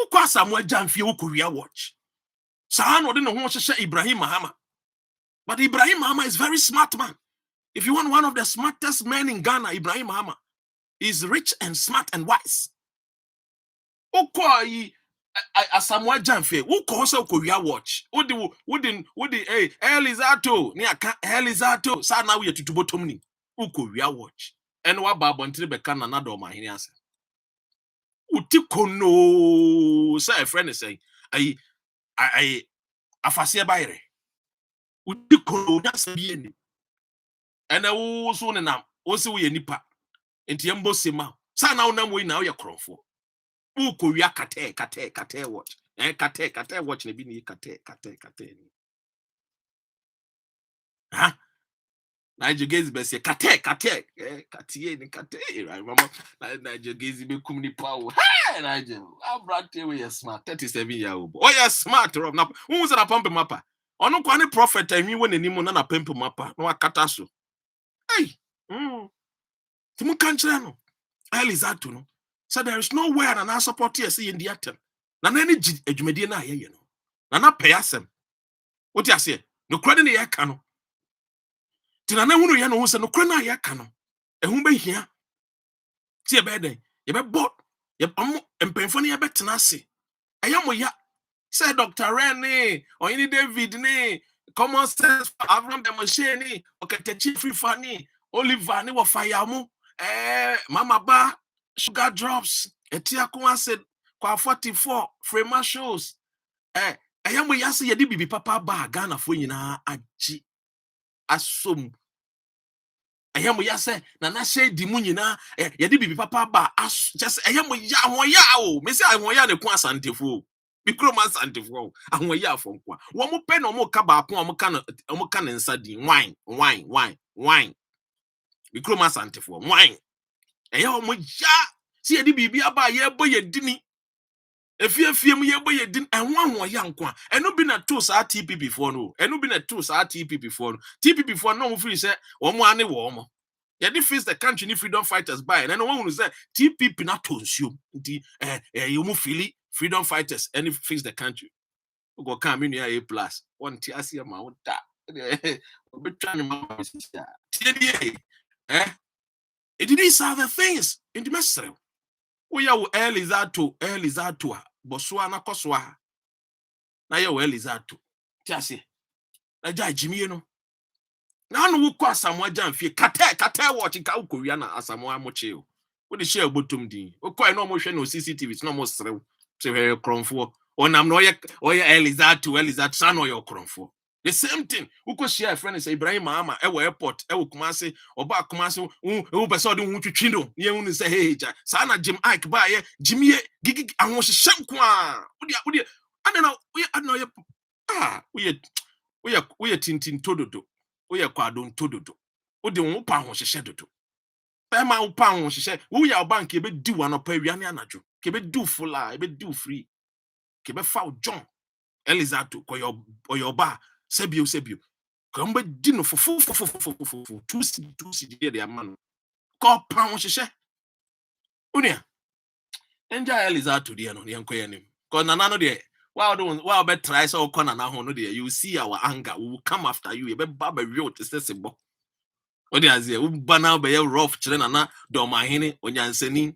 ukwa samwajan fie ukowia watch sa no de ne ho hye Ibrahim Mahama. But Ibrahim Mahama is very smart man. If you want one of the smartest men in Ghana, Ibrahim Mahama is rich and smart and wise. Ukwa Asamoah Janfe, uko so ukowia watch. Wudi Elizato, ni aka Elizato, sa na we tutubotom ni. Ukowia watch. And wa babontre beka na na do mahini ase. Utikono, say a friend is saying, I afase bayre. Utikono na sabiye ni. Ena wo so ne nam wo se wo ye nipa enti embo sema sa na wonam wo na wo ye krofo ukowia kate watch kate watch ne bi ni kate ni ha Nigel Gaze be say kate ni kate right mama Nigel Gaze be kum ni power hey Nigel abrate we smart 37-year-old boy oh smart rob na who say na pump mapa ono kwa ni prophet anwi wo nanim na pump mapa na wakata so hey Timu kanchre no Elizato no so there is nowhere na na support you say in the atem na na ni adwumade na aye no na pay asem what you say no kra ne ye ka no ti na hunu ye no se no kra na ye ka no ehun be hia ti ye be den ye be bot ye empemfo ne ye betena ase ayamoya say Dr.Ren ni Oyini David ni common sense Abraham the machine Oketechi Fifa ni Oliver ni wo fire mu mama ba sugar drops etiako acid kwa 44 frame shows ayamu yase yedi bibi papa ba Ghana fo nyina agi asom ayamu yase na shade mu nyina yedi bibi papa ba just ayamu ya hoya o me say ahoya ne ku asantefo bikroma asantefo ahoya afonkwa wo mo pe no mo ka ba ko mo ka ne nsa di wine bikroma asantefo wine mo ya si yedi bibi aba ye boye dini efie mu ye boye din enwa ya nkwa eno bi na to sa TPP for no eno bi na to sa TPP for no TPP for no mo free say wo mo ane wo mo ye dey face the country ni freedom fighters by and no one say TPP na to nsuo nti you mo freedom fighters and fix the country go come in here A+ one ti asia ma wo da obetwa ni ma tie these are the things in the mesre we ya Elizato bosua na kosua na ye Elizato ti ase na ja jimie no na no wo kwa Asamoah Janfe kate watch ka ukowia na Asamoah moche o wo de share botom din wo kwa no mo hwe no CCTV no mo serew se hwe kronfo onam no oye Elizato sa no yo kronfo the same thing wo ko share friend say Ibrahim Mahama e wo airport e wo Kumasi oba Kumasi wo be so de hu twitwi no ye hu say hey ja sa na Jim Ike ba ye jimie gigi anwo hye nko a wo de adena we tintin tododo we kwado tododo wo de wo pa ho hye dodo pa ma wo pa ho hye wo ya bank e be di wano pa wiane anajo ke be du fula e be du free ke be fa John Elizato ko yo ba sebio ko mbe di no fufu tu si de amano ko pa ho hye unia enja Elizato de no ne nkoye nim ko nana no de wow be try so corner na ho no de you see our anger we will come after you be baba real to say sebo o de azie we bana be rough kire nana do mahene onyansani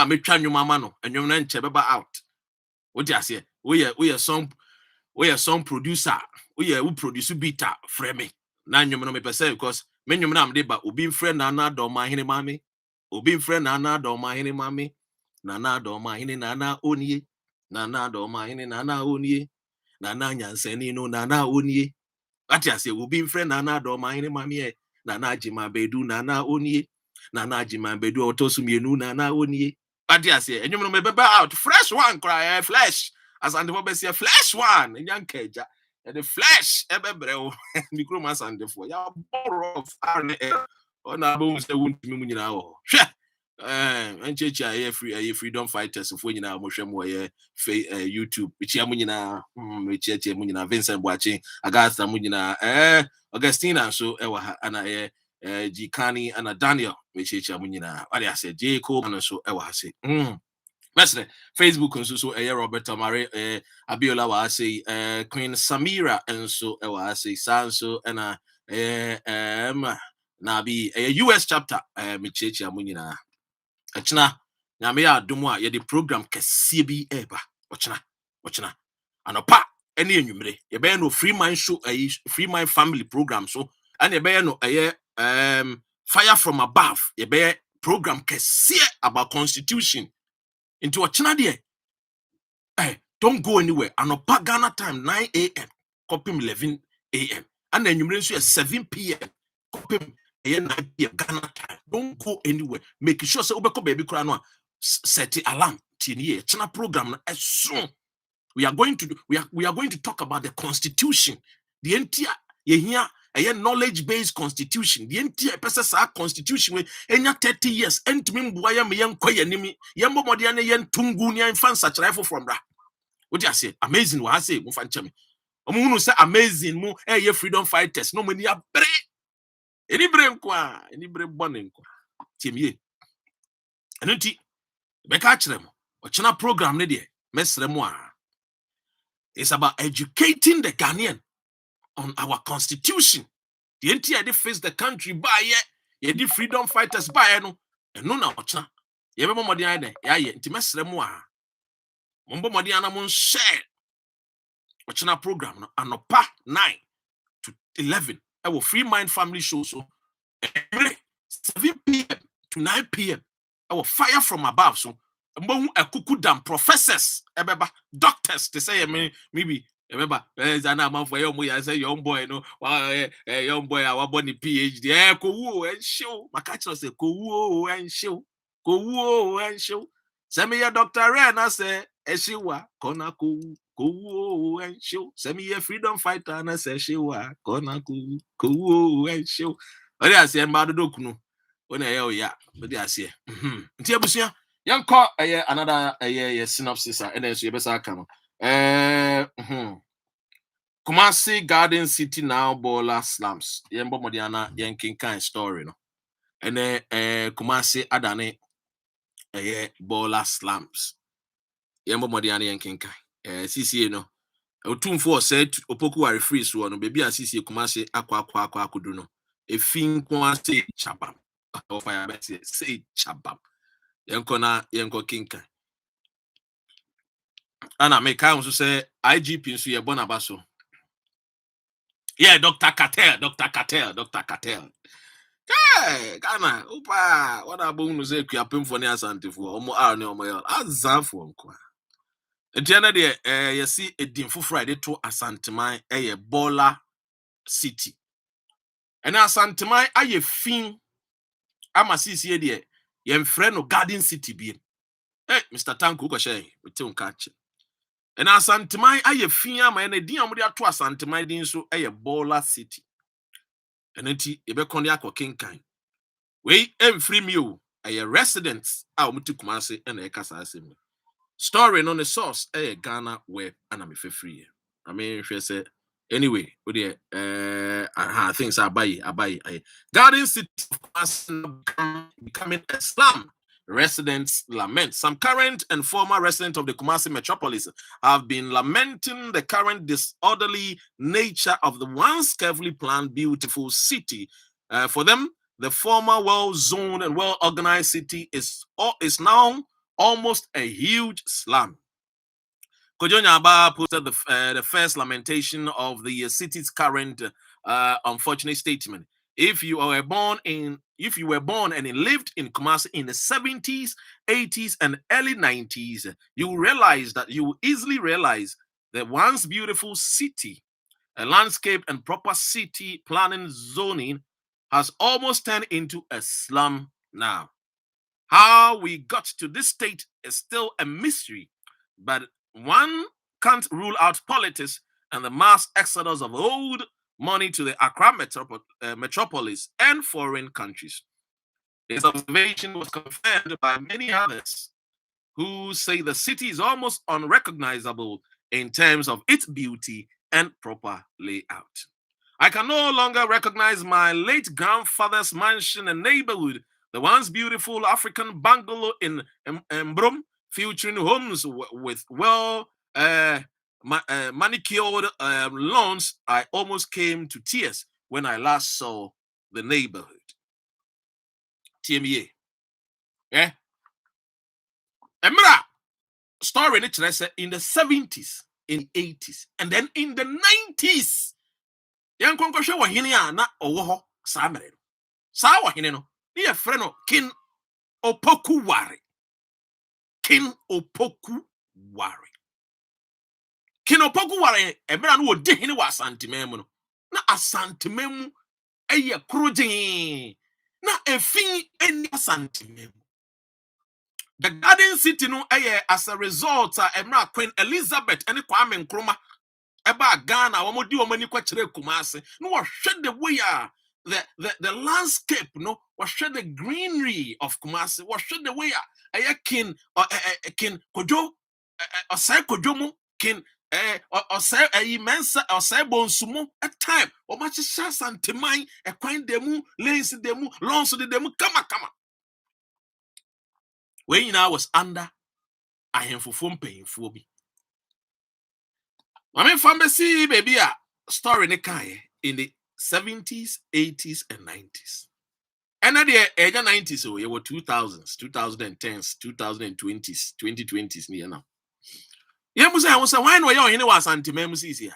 metwa nwuma ma no enwum na nche beba out o de azie we song producer we produce beat frame na nwum no me pese because me nwum na am de ba obi mfre nana do mahene mame obi mfre nana do mahene mame nana do mahene nana onie nana do mahene nana onie nana nyansani no nana onie ati ase obi mfre nana do mahene mame nana jima bedu nana onie nana jima bedu otosumienu nana onie ati ase enwum no me beba out fresh one cry flesh as and the best flash one and young cager and the flash ebebreo the chromas and the for ya borrow of on our bones the won't be now. And church freedom fighters of winning our motion YouTube, which Yamunina, Church Munina, Vincent watching, Agatha Munina, Augustina, so Ewa, and Gikani and Daniel, which Yamunina, I said, Jacob, and so Ewa say, Mestre, Facebook and so Robert Amare, Abiola was say, Queen Samira, and so Ewa say, Sanso, and Nabi, a US chapter, Michechi Munina. Achina na me adom a ye de program kese bi eba ochina anopa ene enwumre ye be no free mind show free mind family program so and ye be no fire from above ye be program kese about constitution into ochina de don't go anywhere anopa Ghana time 9 a.m. copim 11 a.m. and enwumre so 7 p.m. copim 9 p.m. Ghana time. Don't go anywhere. Make sure say obeko baby kura no set alarm tini chana program as soon. We are going to talk about the constitution. The entire a knowledge-based constitution. The entire person constitution we enya 30 years entumi mbuaya me yen kwaya nimi yen bomode ane yen tungu ni fan such rifle from that. What you say? Amazing what I say mu fanchame. Omu say amazing mu ye freedom fighters no many abre. Any brain kwa, any brain bonning kwa. Timye. And unti, be catch them. Ochina program ne de, mesre moi. It's about educating the Ghanaian on our constitution. The entire they face the country by ye the freedom fighters by no. And no na ochina. Ye be mo dia de, ya ye, nti mesre moi. Mombo mo dia na mon share. Ochina program no anopa 9 to 11. Our free mind family show so 7 p.m. to 9 p.m. Our fire from above. So, a cuckoo dam professors, doctors, they say, maybe, remember, there's an amount for your boy. I say, young boy, no, young boy, our body PhD, go and show. My catcher say, go and show, go and show. Send me a Dr.Ren, I say, Eshiwa, Kona go and show. Send me a freedom fighter, and I say, Shiwa, Kona go and show. But I say, Madokuno. When I yeah, but I say, Tiabusia, young call another synopsis, and then she better come. Kumasi Garden City now, Bola slums. Yembo Modiana, Yankin kind story, no. And then Kumasi Adane, Bola slums. Yembo Modiana Yankin kind. CC, no. A 2-4 said, Opoku are free, so no baby, as CC Kumasi aqua kuduno. A fin Kumasi chabam. Of I say chabam. Yanko kinka. And I make also say IGP so ye bonabaso. Yeah, Dr. Cartel. Hey, Ghana, upa, what about no say kuapem for near Santifo, omo arne omo yo. Azafo nko. Etiana de you see a dimfo Friday to Asanteman Bola City. And Asanteman aye fin ama sisi de yem friend no Garden City bi. Hey, Mr. Tanku ko share, we tell catch. And Asanteman aye fin ama na din amode ato Asanteman din so Bola City. And enti ebe kon ya ko kinkan. We emfiri mi o residents a omutu Kumasi na ekasa asem. Story on the source Ghana web and I'm free. I mean, she said anyway, with the things are by Garden City becoming a slum. Residents lament. Some current and former residents of the Kumasi metropolis have been lamenting the current disorderly nature of the once carefully planned, beautiful city. For them, the former well-zoned and well-organized city is now almost a huge slum. Kojonya Aba posted the first lamentation of the city's current unfortunate statement. If you were born and lived in Kumasi in the 70s, 80s, and early 90s, you will easily realize that once beautiful city, a landscape and proper city planning zoning has almost turned into a slum now. How we got to this state is still a mystery, but one can't rule out politics and the mass exodus of old money to the Accra metropolis and foreign countries. His observation was confirmed by many others who say the city is almost unrecognizable in terms of its beauty and proper layout. I can no longer recognize my late grandfather's mansion and neighborhood, the once beautiful African bungalow in Mbrum, featuring homes with manicured lawns. I almost came to tears when I last saw the neighborhood. TMA. Yeah. Emra story in the 70s, in the 80s, and then in the 90s. Young Conqueror wa hini na owo saa mere no. Saa wa hini no. Ni ye frɛ no King Opoku Ware. King Opoku Ware. King Opoku Ware ebra no odi hini wa Asantemam no. Na Asantemam eye krojin. Na efin eni Asantemam. The Garden City no as a result emra Queen Elizabeth and Kwame Nkrumah eba Ghana womodi womani kwakire Kumase no hwɛ the way the landscape no hwɛ the greenery of Kumase hwɛ the way King King Kojo Osai Kojo mu King Osai Mensa Osai Bonsumo at time omachisa Santemai ekwan demu lanes demu lawns demu kama when I was under I am for phone paying for me. I mean, pharmacy baby story in the 70s, 80s, and 90s. And at the age of 90s, so it were 2000s, 2010s, 2020s, 2020s near now. Yeah, I was a wine where you're in was anti-mem here.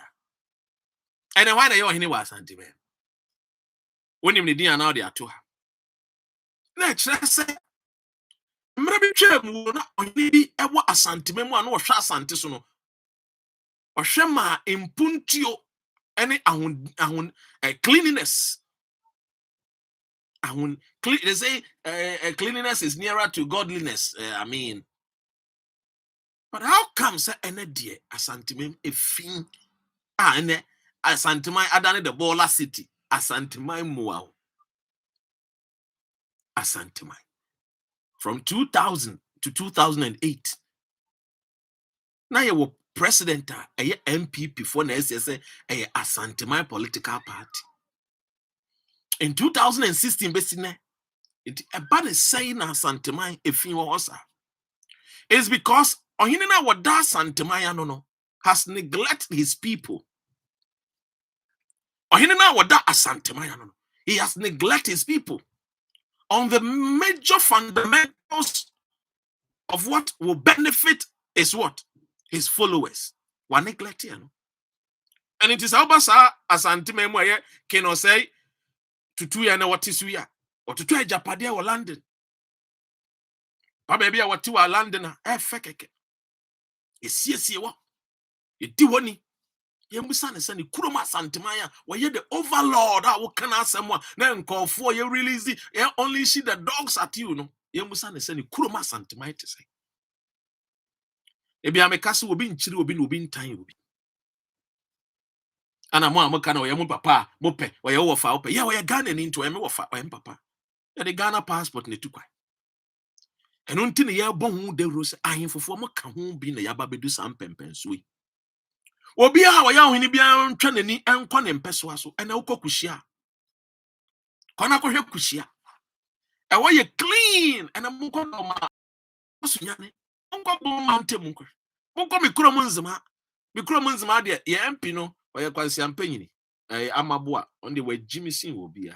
And then why you're in was anti-mem. When you didn't know they are to her. Let's say. Maybe mu na onidi ewo Asantemam anu wo hwa asante so no ohwema impuntio any ahun cleanliness they say cleanliness is nearer to godliness. I mean, but how come say ene die Asantemam efin ene Asantemam adane the Bola city Asantemam muao Asantemam from 2000 to 2008. Now you were president, a MPP for NSS, a Asantemam political party. In 2016, basically, about the saying Asantemam if you was it's because Ohinina Wada Asantemam no has neglected his people. Ohinina Wada Asantemam no he has neglected his people on the major fundamentals of what will benefit is what his followers were neglecting. And it is Albasa Asantemam where can say to 2 years what is we are or to 2 Japadia or London. But maybe I want to London fekeke. It's yes, you what it do one. Yemusan is any Kuroma Santemaya where you're the overlord. I will can ask someone then call for you release it. You only see the dogs at you. No, Yemusan is any Kuroma Santemaya to say. Ebi amekasi will be in Chile, will be in time. And I'm one kind of your papa, mope, or your offer, yeah, we are Ghanaian into a offer, or papa. The Ghana passport need to quite. And until the year born, the rose, I am for former Kahun being a yababedu some pempensui. Obia, how are you in Tranny and Conan Peswaso, and Oko Kushia. Konako Kushia. And why you clean and a Mukonoma. Unko Mountain Munko. Munko Mikromunzama. Mikromunzama, dear, Yampino. Oya kwasi ampanyini amabua on the way Jimmy Sin will be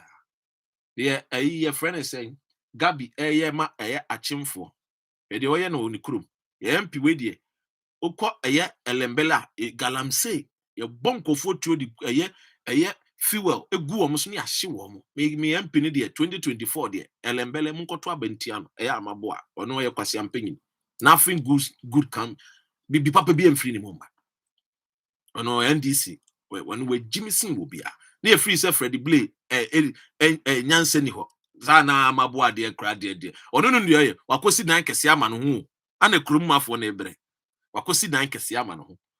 there a friend is saying Gabi ma achimfo e de oya no onikurum ye mpi we de ukọ elembela galamse ye bonkofo tuo di fuel egu wo so ne ahye wo mo me mpi ne de 2024 de elembele munkoto abantia no amabua ono oya kwasi ampanyini nothing good come bi papa bi amfiri ne momba ono NDC when we Jimmy Sin will be near free self Freddie Blay nyanseni ho zana maboa de kra de ono no nduye wakosi dan kese ama no ho ana kurum mafo na ebre wakosi dan kese ama no ho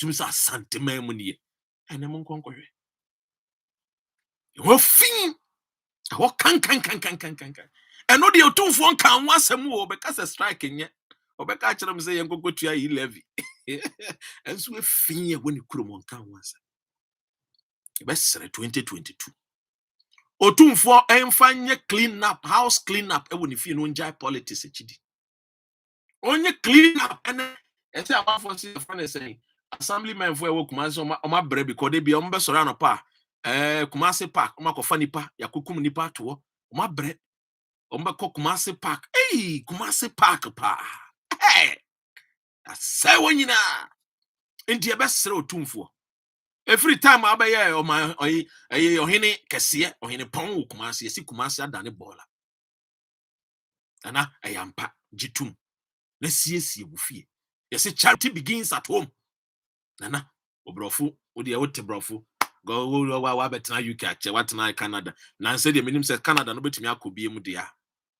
Tumsa santiment money. And I'm on conquer. What fin? What can. And no, the 2 phone can once a more because a striking yet. Or back at them say, and go to your levy. And so a fin when you could one can once. Best 2022. Otumfo enfanye clean up, house clean up, e woni fie no njai politics echidi. Onye clean up and e say abafo see friend say assemblyman for e wo Kumasi o ma bre because they be o mbe soro anopa Kumasi park o ma kofa nipa yakukum nipa to o ma bre o mbe ko Kumasi park. Hey, Kumasi park pa. Hey. Say wonyina. Enti e be sere otumfo. Every time abaye o ma ohene kese ohene pon Kumasi esi Kumasi adane bola ana ayampa jitum na siesie bufie yesi charity begins at home nana obrofo odi wote brofo go wa betena UK ache watena Canada na say the minim say Canada no betumi akobie mu dia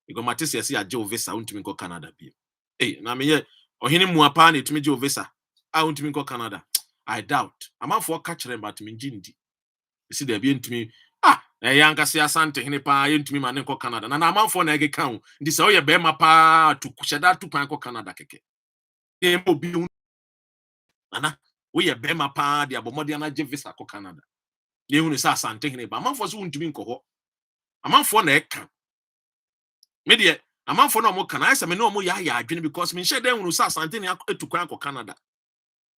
because matese yesi age visa untumi go Canada bi na me ye ohene muapa na etumi je visa untumi go Canada I doubt amanfo ka kire but me ngindi isi da bi ntumi na yanka se asante hene pa yentumi ma ne ko Canada na amanfo na ege kan ndi se oye be ma pa to kusheda to pan ko Canada keke e mo bi ana oye be ma pa de abomode na je visa ko Canada ye hunu se asante hene ba amanfo so ntumi nko ho amanfo na eka me de amanfo na mo kana ase me na mo ya adwene because me nhye den hunu se asante ne etukwan ko Canada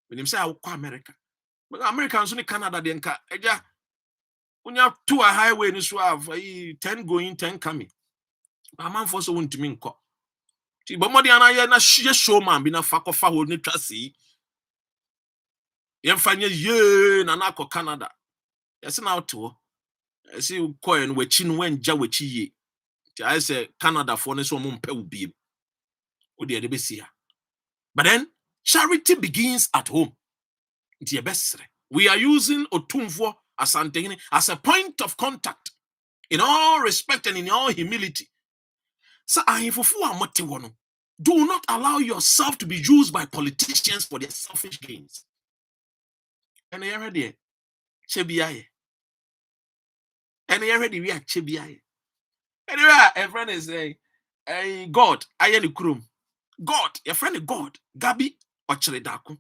me nim se akọ America Americans so ne Canada de nka eja unya to a highway ni so have 10 going 10 coming. A man for so want me nko. Ti bomodi ana ye na show man bi na fa kofa ho ni twase. Ye mfanye ye na na ko Canada. Yes na to. Esi ko en wachi no wanja wachi ye. Ti I say Canada for ne so mo mpa ubiem. Odi e de besia. But then charity begins at home. Ti e besre. We are using Otumfo Asantehene as a point of contact in all respect and in all humility. So do not allow yourself to be used by politicians for their selfish gains. And I already chebiaye. And I already we are chebiaye. Anyway, a friend is saying, God, I am the krum. God, your friend is God. Gabi Ochredako.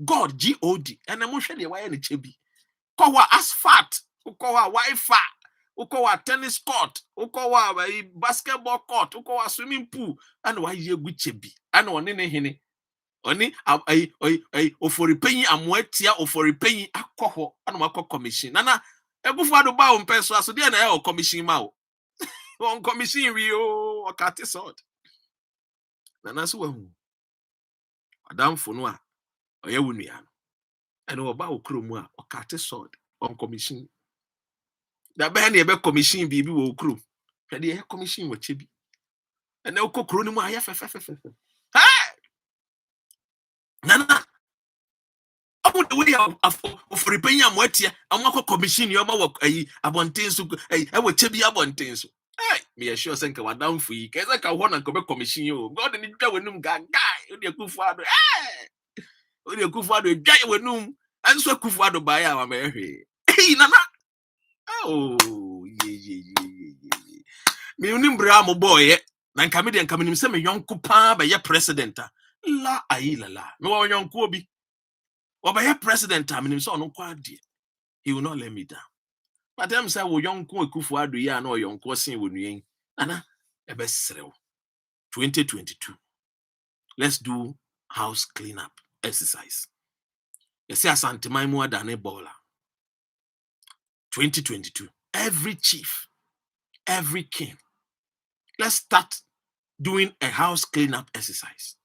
God, G-O-D. And I'm sure the way any chebi. Kowa asphalt. Ukowa Wi-Fi. Ukowa tennis court, ukowa basketball court, ukowa swimming pool, and why ye guchebi, and one in a hene. Only ofori penny amwetia ofori penny akoho and wako commission. Nana, a buffalo bow on peso, so then I commission mao. On commission rio or cat sort. Nana so Adam Fonua, or Yawunian. And about Krumwa or Carter sword on commission. The band ever commission baby will crew. And the commission with Chibi. And no cocronuma. Hey! Nana. I want the way of repaying what here. I'm not commission your mother. I want things to I will Chibi about things. Hey, me a sure think I down for you. Cause I can want to come commission you. God and it when guy. You're good father. Hey! You're good father. Guy with noom. And so good father by our Mary. Hey, Nana. Oh, yeah. Me unimbra mo boy, na nkamede nkamenim se me yonko pa be ye president. La ayila la. Me wo yonko obi. Wo be ye presidentamenim se ono kwa de. He will not let me down. But them say wo yonko ekufu ado ya na yonko sen wo nuyen. Ana e be serew. 2022. Let's do house cleanup exercise. You see asanteman mu adane baller. 2022. Every chief, every king. Let's start doing a house cleanup exercise.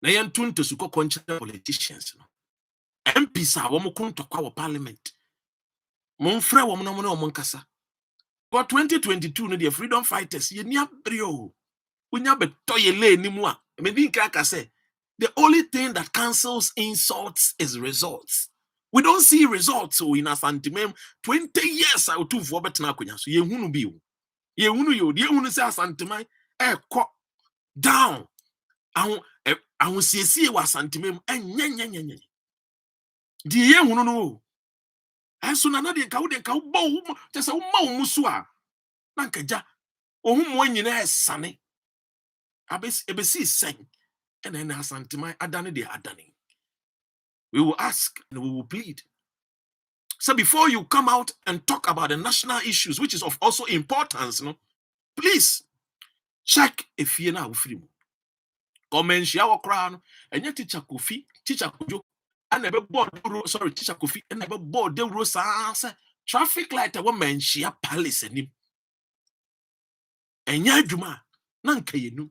Na yentun to suko contra politicians no. MPs a womo kunto kwa parliament. Monfre womo na mo nkasa. For 2022 no the freedom fighters ye nia brio. Unya beto ye le nimu a. Me din kraka say the only thing that cancels insults is results. We don't see results so in Asantemem 20 years I do for betna akonya so ye hunu bi o. Ye hunu yo, ye hunu say Asantemai ko down. Ahun siesie wa Asantemem enyenyenyenyen. Di ye hunu no. Enso na de ka wo bo te se wo ma wo muso a. Na nkaja ohun mo nyina esane. Ebesi sen. And then Asantemai adane de adane. We will ask and we will plead. So before you come out and talk about the national issues, which is of also importance, no, please check if you're now free. Comment share our crown and your teacher Kofi, teacher Kojo, and never board sorry, teacher Kofi, and never board the rules traffic light a woman share palace and him. And ya juma, nanka yenu.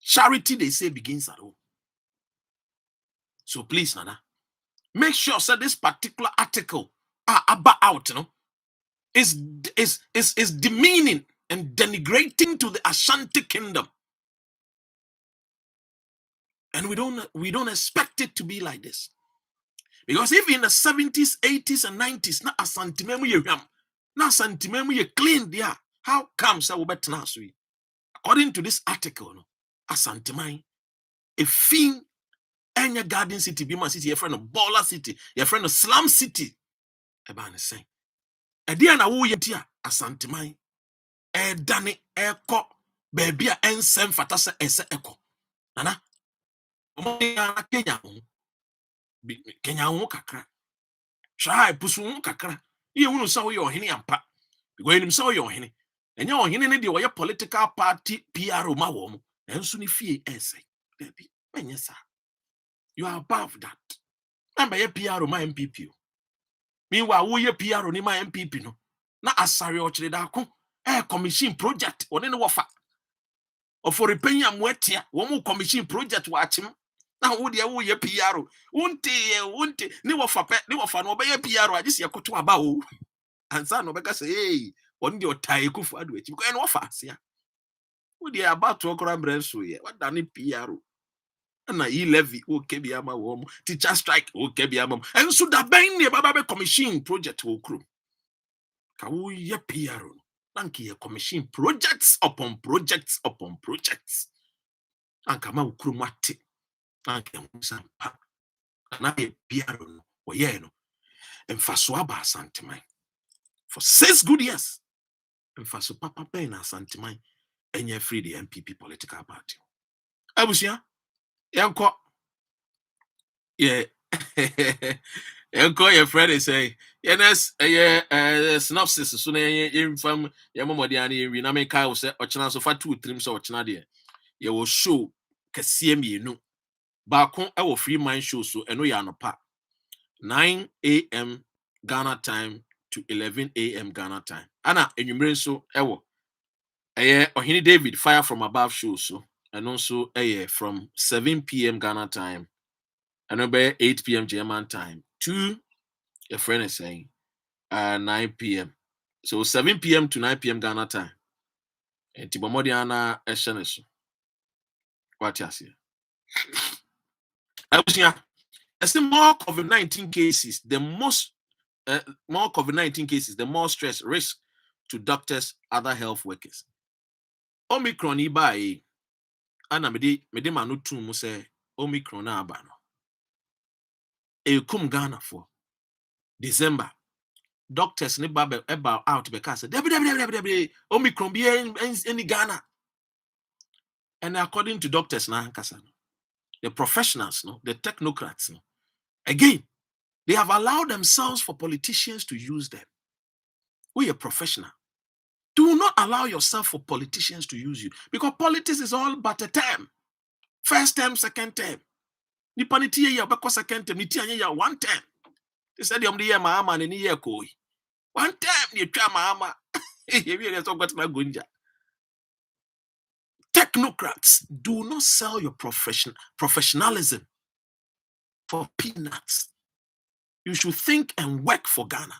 Charity, they say, begins at home. So please, Nana, make sure that this particular article about is demeaning and denigrating to the Ashanti kingdom. And we don't expect it to be like this. Because if in the 70s, 80s, and 90s, na Asantememu ye ram, na Asantememu ye clean there, how come we better now? According to this article, Asantemai, a fin any garden city, Bima city, your friend of baller city, your friend of slum city. Ebane say. Edia na wo yetia Asantemai. Dane eko baby a ensem fata se ese eko. Nana. Omo ya Kenya ho kakra. Try pusu ho kakra. Ye hunu sa wo ye ohene ampa. Because enim sa wo ye ohene. Enya ohene ne de wo ye political party PRO ma wo mo. Enso ni fie ese. Baby, menye sa. You are above that. Number ye PRO ma MPP. Meanwhile, wo ye PRO ni ma MPP no. Na asare o chire da ko. Commission project. One ne wo fa. For repaying amwetia, one commission project watching. Now, would you PRO? Won't ni wafa no be PRO. I just ya koto about. And son of Becca say, hey, one your tie kufu adwich. You can offer, yeah. Would you about to okra branso ye? What done PRO? And na levy, okay, be ama wom, teacher strike, okay, be ama. And so that bang the Baba commission project will crew. Kawu ye PRO. Nanki ye commission projects upon projects upon projects. Ankama ukuru mate. Anke musampa. Na ye PRO no. Oye no. Emfaso aba Asantemai. For 6 good years. Emfaso papa pe na Asantemai. Enye free the MPP political party. Abusia. Yanko. Yeah. Yanko your friend is say. Yes, synopsis so na ye fam ye momodi ani wi na me kai wo se ochina so fa 2 3 so ochina de ye wo show kase mienu ba kon e wo free mind show so eno ya anopa 9 a.m. Ghana time to 11 a.m. Ghana time ana enwumre so e wo Ohini David Fire from Above show so, and also from 7 p.m. Ghana time, and about 8 p.m. German time to a friend is saying 9 p.m. So 7 p.m. to 9 p.m. Ghana time. And Tibomodiana Esheneso. What you say? I see more COVID-19 cases, the more COVID-19 cases, the more stress risk to doctors, other health workers. Omicron iba ana mede manu tum say Omicron na aba no. Kum Ghana for December. Doctors ne ba out because Omicron be in Ghana. And according to doctors na the professionals, the technocrats, again, they have allowed themselves for politicians to use them. We are professional. Do not allow yourself for politicians to use you, because politics is all but a term. First term, second term. Nipaniti ya bako second term, niti ya one term. They said the year mahama and year koi. One term ni try mahama. Technocrats, do not sell your professionalism for peanuts. You should think and work for Ghana.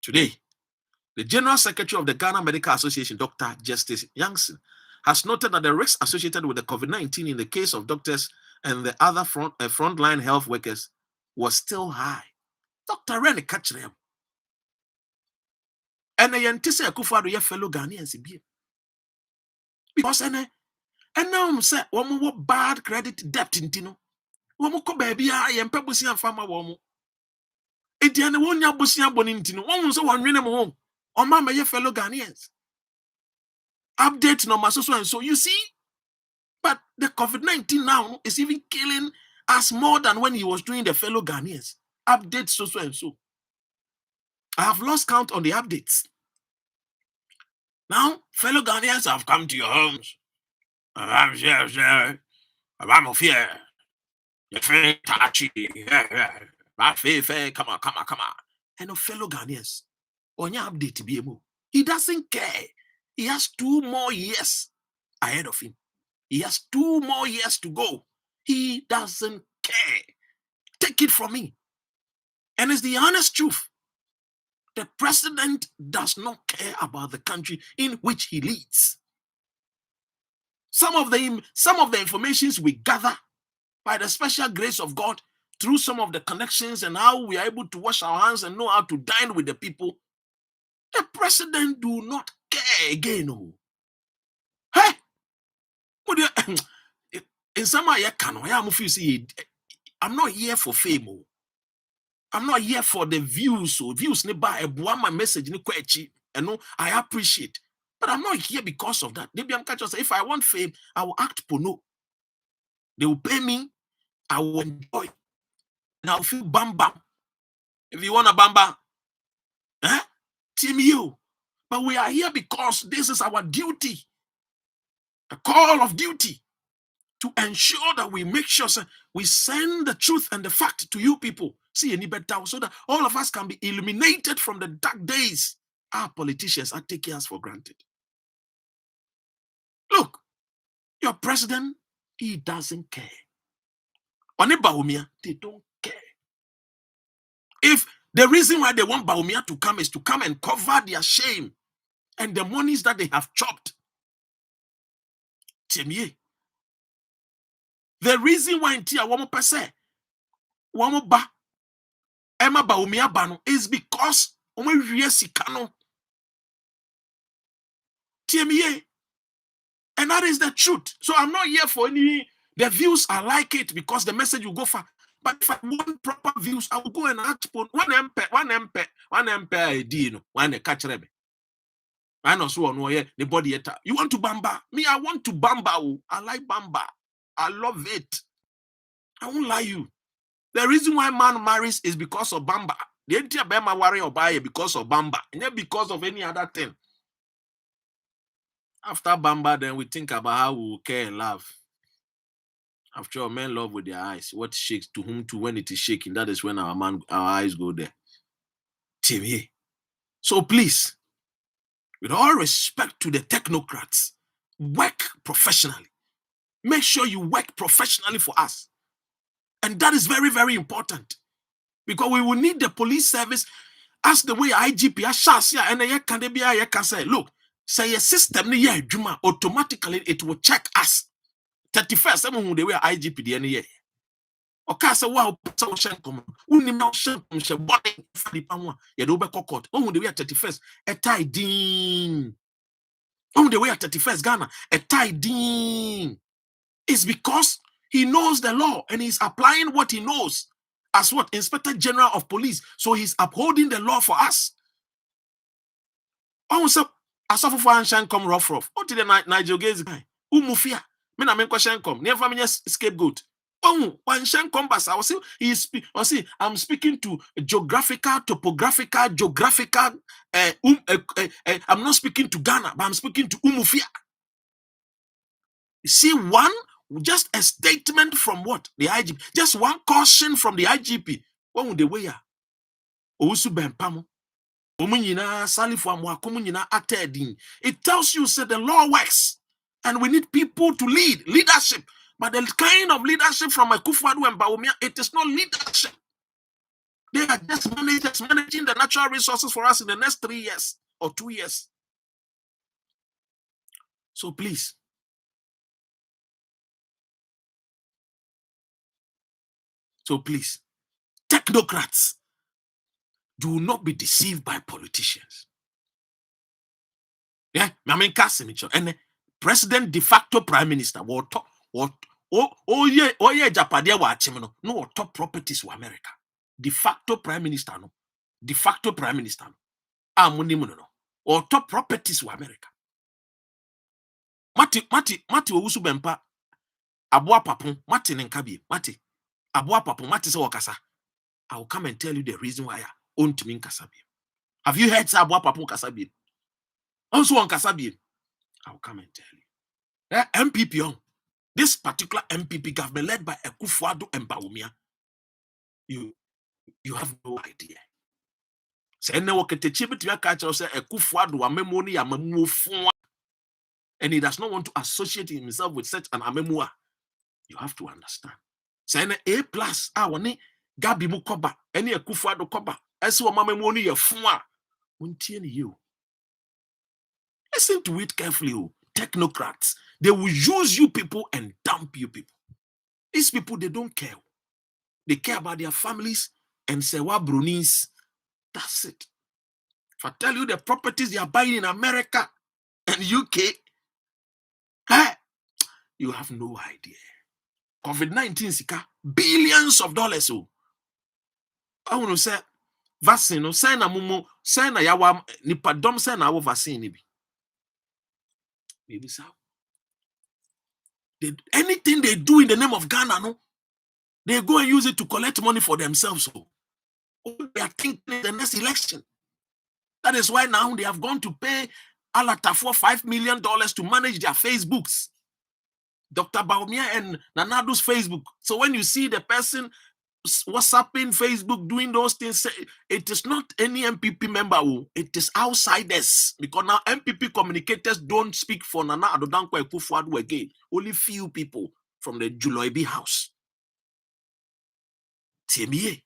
Today, the General Secretary of the Ghana Medical Association, Dr. Justice Youngson, has noted that the risks associated with the COVID-19 in the case of doctors and the other frontline health workers was still high. Dr.Ren catch them. And I anticipate your fellow Ghanaians. Because and now say one more bad credit debt in Tino. One more baby, I am purposely and farmer woman. Etienne won ya busia bonintino. One so one rene mo. On my fellow Ghanaians. Update no so and so. You see? But the COVID-19 now is even killing us more than when he was doing the fellow Ghanaians. Updates so and so. I have lost count on the updates. Now, fellow Ghanaians have come to your homes. I'm here. I'm of here. Your friend touchy. My favorite. Come on. And a fellow Ghanaians. On your update to be able. He doesn't care. He has 2 more years ahead of him. He has 2 more years to go. He doesn't care. Take it from me. And it's the honest truth. The president does not care about the country in which he leads. Some of the informations we gather by the special grace of God through some of the connections and how we are able to wash our hands and know how to dine with the people, the president do not care again. Oh. Hey! In some way, I'm not here for fame. Oh. I'm not here for the views. So views nearby my message and no, I appreciate. But I'm not here because of that. Maybe I'm catching. If I want fame, I will act pono. They will pay me. I will enjoy. And I'll feel bam bam. If you want a bamba, team you. But we are here because this is our duty. A call of duty to ensure that we make sure we send the truth and the fact to you people. See any better so that all of us can be illuminated from the dark days. Our politicians are taking us for granted. Look, your president, he doesn't care. On BAWUMIA, they don't care. If the reason why they want BAWUMIA to come is to come and cover their shame and the monies that they have chopped, the reason why Ntia Wamo Pese, Wamo Ba, Emma BAWUMIA Bano is because Omo Sikano. And that is the truth. So I'm not here for any. The views I like it because the message will go far. But if I want proper views, I will go and ask for one MP, one catch rebe. I know so no the body. You want to bamba? Me, I want to bamba. I like bamba. I love it. I won't lie you. The reason why man marries is because of bamba. The entire bema worry or buy because of bamba, not because of any other thing. After bamba, then we think about how we will care and love. After all, men love with their eyes. What shakes to whom to when it is shaking, that is when our eyes go there. TV. So please, with all respect to the technocrats, work professionally. Make sure you work professionally for us. And that is very, very important. Because we will need the police service as the way IGP and say, look, say a system automatically it will check us. 31st, someone the way IGP the NA. Okay, so wow, so shankom. Unima shankom she body for the power. You do be court. Oh, the way at 31st, a tie ding. Oh, the way at 31st Ghana, a tie ding. It's because he knows the law and he's applying what he knows as what? Inspector General of Police. So he's upholding the law for us. Oh, so I suffer for shankom rough. Oh, to the Nigel Gaze guy. Umufia. Me na men shankom. Never me scapegoat. Oh, one shankom bas. I was see, I'm speaking to geographical, topographical, geographical. I'm not speaking to Ghana, but I'm speaking to Umufia. You see, just a statement from what? The IGP. Just one caution from the IGP. What would the way? Osu Bempamo. It tells you, say the law works. And we need people to lead. Leadership. But the kind of leadership from Akufo-Addo and BAWUMIA, it is not leadership. They are just managers managing the natural resources for us in the next 3 years or 2 years. So please. Technocrats, do not be deceived by politicians. Yeah, I mean, and President de facto Prime Minister, top properties for America. De facto Prime Minister, no. De facto Prime Minister, no. Or top properties for America. Mati owusu bempa, abua papon, mati nenkabi, mati, abua papon, mati se wakasa. I will come and tell you the reason why I own to me kasabi. Have you heard abua papon kasabi? Also on kasabi. I will come and tell you. MPP on. This particular MPP government led by Akufo-Addo and BAWUMIA, you have no idea. And he does not want to associate himself with such an amemua. You have to understand. Say A plus wani Gabi Mukoba, any Akufo-Addo koba. Esi wa mamemoni ya fwa. Untieni you. Listen to it carefully. Technocrats, they will use you people and dump you people. These people, they don't care. They care about their families and say, "Wa Brunis." That's it. If I tell you the properties they are buying in America and UK, you have no idea. COVID-19 sika billions of dollars. I want to say vaccine. Say na mumu. Say na yawa nipa dom. Say na awo vaccine ni bi. Maybe so. Anything they do in the name of Ghana, no, they go and use it to collect money for themselves. So they are thinking the next election. That is why now they have gone to pay Alata for $5 million to manage their Facebooks. Dr. BAWUMIA and Nanado's Facebook. So when you see the person WhatsApping, Facebook, doing those things, it is not any MPP member. It is outsiders. Because now MPP communicators don't speak for Nana Addo Dankwa Akufo-Addo again. Only few people from the Juloibi house. TMA.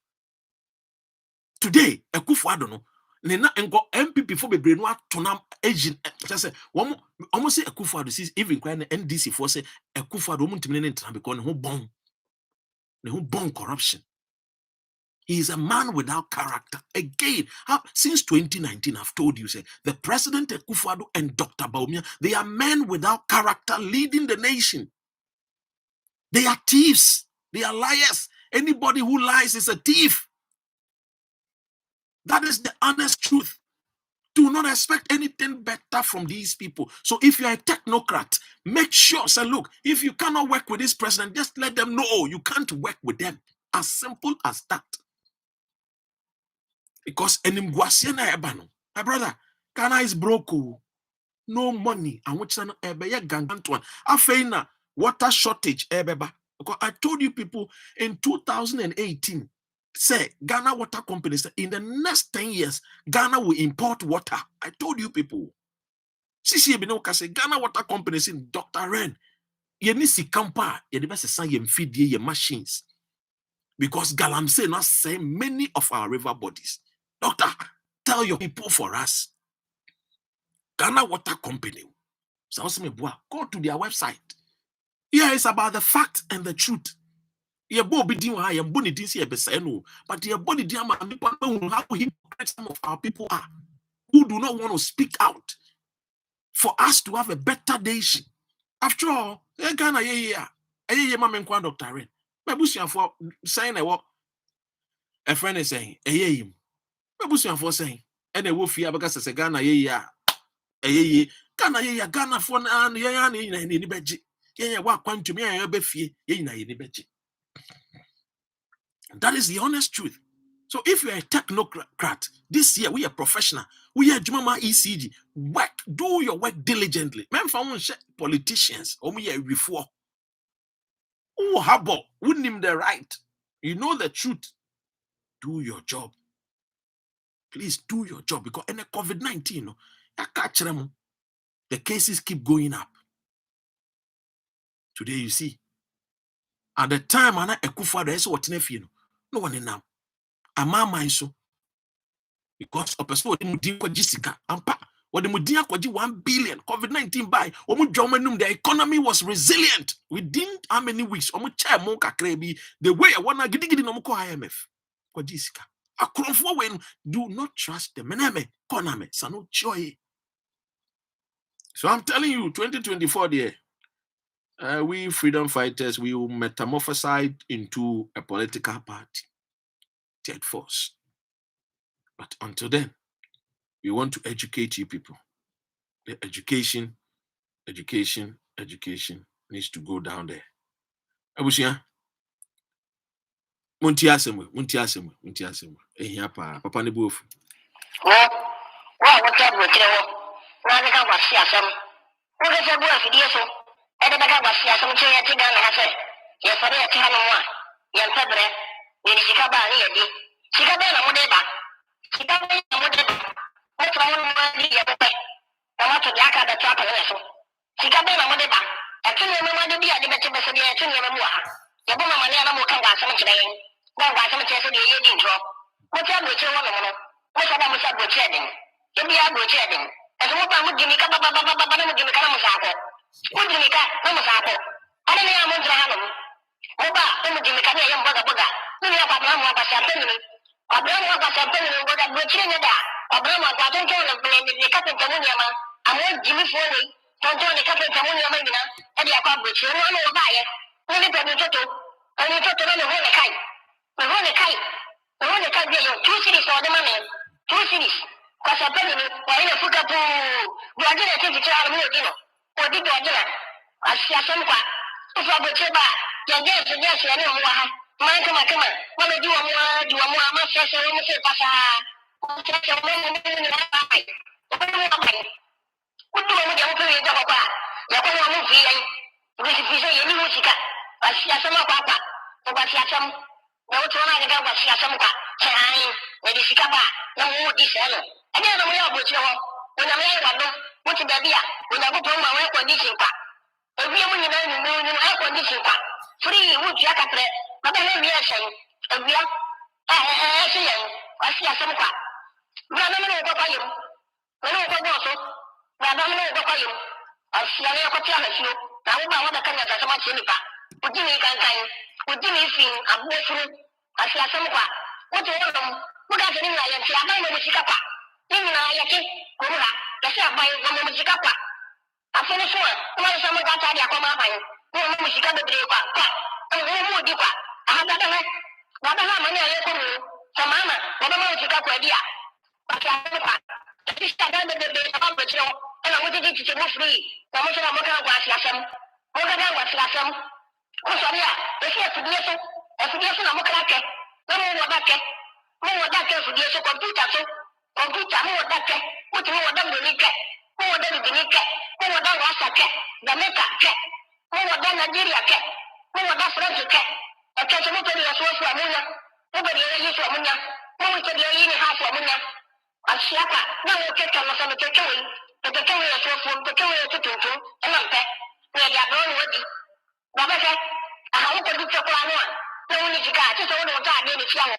Today, Akufo-Addo no. Nena enko MPP for be brainwa tonam agent. Just say almost say Akufo-Addo sees even when NDC for say Akufo-Addo muntimi ne ntra because ne ho bon corruption. He is a man without character. Again, since 2019, I've told you, say the President Akufo-Addo and Dr. BAWUMIA, they are men without character leading the nation. They are thieves. They are liars. Anybody who lies is a thief. That is the honest truth. Do not expect anything better from these people. So if you are a technocrat, make sure, say, look, if you cannot work with this president, just let them know you can't work with them. As simple as that. Because my brother, Ghana is broke. No money. And which one gangantuan. Afeina water shortage. Because I told you people in 2018, say Ghana Water Company say in the next 10 years, Ghana will import water. I told you people. Sisi be no kase Ghana Water Company sin Dr.Ren. Ye ni sikampa, ye the best san ye mfidie ye machines. Because galamsey not say many of our river bodies. Doctor, tell your people for us. Ghana Water Company. So go to their website. Yeah, it's about the fact and the truth. Ye bo be din wa ye boni din se ye be say no, but ye boni din ama people know how hypocrite some of our people are who do not want to speak out for us to have a better nation. After all, ye Ghana ye mama nkwa Dr.Ren. Mabusia for saying a friend is saying him. Mabusia for saying and a wolf ya because say Ghana Ghana for na ni beji. Ye wa kwantu me ya be fie ye na ye ni beji. That is the honest truth. So if you're a technocrat, this year we are professional. We are Jumama ECG. Work, do your work diligently. Men found politicians, we are before. Oh, habo, wouldn't him the right. You know the truth. Do your job. Please do your job because in the COVID-19, the cases keep going up. Today you see. At the time, Anna Ekufa, there is what no one in now. Amama so. Because a person who didn't Jessica ampa or the mudia kwaji 1 billion COVID-19 by the economy was resilient within how many weeks the way I wanna get IMF kwa Jessica when do not trust the meneme economy so joy. So I'm telling you 2024 there we freedom fighters we will metamorphosize into a political party third force, but until then we want to educate you people. The education needs to go down there. Abusia. Munti asem. Ehia pa. Papa ne buofu. What job we kill? Now they can't watch some. What is a boy for you? So, and the back was some chair to down and say, yes, I did tell one. Yan Pebre, the Chicago, Chicago, Modeba. Chicago, Modeba. What's wrong with the other way? I want to jack at the top of the Chicago, Modeba. I can't remember the beer, the better message, I can't remember. The woman, I don't come back some today. Don't buy some chairs of the year drop. What's up with your woman? What's up with that trading? Give me a good trading. As what I would give me a Musako. Would you make a Musako? I don't know how to have them. Oba, don't give me a young brother. You have a brother of a family. A brother of a family with a good trainer. A brother of a control of the captain Tamuniama. I want Jimmy Foley. Don't join the captain Tamuniama. And you are with you. I know buy it. Only Pedro. Only to run the whole kite. The whole kite. The whole kite. 2 cities for the money. 2 cities. Because I tell you, why you put up to a thing to try to do. Or did you do? I see a son. If I would say back, yes, I know why. Man, come on. What do you want? You are more much as I want to say, Pasa. What do you want to do? What do you want to do? You're going to move here. This is a new music. I see a summer papa. But I some. No, to another guy was here some. Time. When you see a bar, no more this. And then we are with you. When I'm here, what's the idea? When I go to my air conditioning pack. Every woman in air conditioning pack. Free wood jacket. But I have here saying, and we are. I see a summer pack. We are not going to buy you. We don't go also. We are not going to buy you. I see a little bit of you. Now, I want to come at so much in the back. Would you make a kind? Would you make things a boy through? I see a summer pack. What do you want them? What does it mean? I am saying, I'm going to see a pack. I say, my woman is a papa. I finish one. Why is someone got tired of my mind? No, she got the day back. And no more deeper. I have that. But I have money. I come to Mama. What am I to got idea? But I have a pack. This is the day of the show. And I wanted to move free. The most of the Moka was Lassam. Moka was Lassam. Oh, sorry. If you have to do so, if you have to Moka, no more back. No more back for the computer. Computer, more that. What you want them to make it? Who want them to make it? Who want them to cat? The maker cat? Who want them Nigeria cat? Who want that French cat? A cat to look at your source for Muna. Nobody really for Muna. No one can be in half for Muna. A shaka, no one can come from the takeaway. the carrier from the carrier to and I'm back. Where they are going with you. Baba said, I hope to do one. No need to catch it all the time.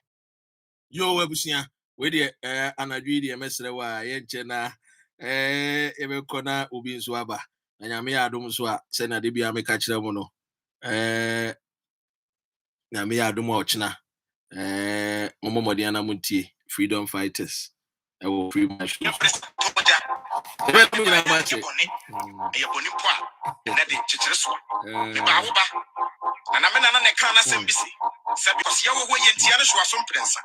Yo, Ebusia, where the anadwi the mesre wa yenche na ebe kona obi nso aba. Na nyame adom so a se na de bia me ka kire mo no. Nyame adom a ochina. Momo modiana na muntie freedom fighters. I will free my show. Ebe ko nyina ma che. Boni po a na de chichire so. Me ba wo ba. Na me na kan na sembisi. Se because ye wo yentia no so aso prensa.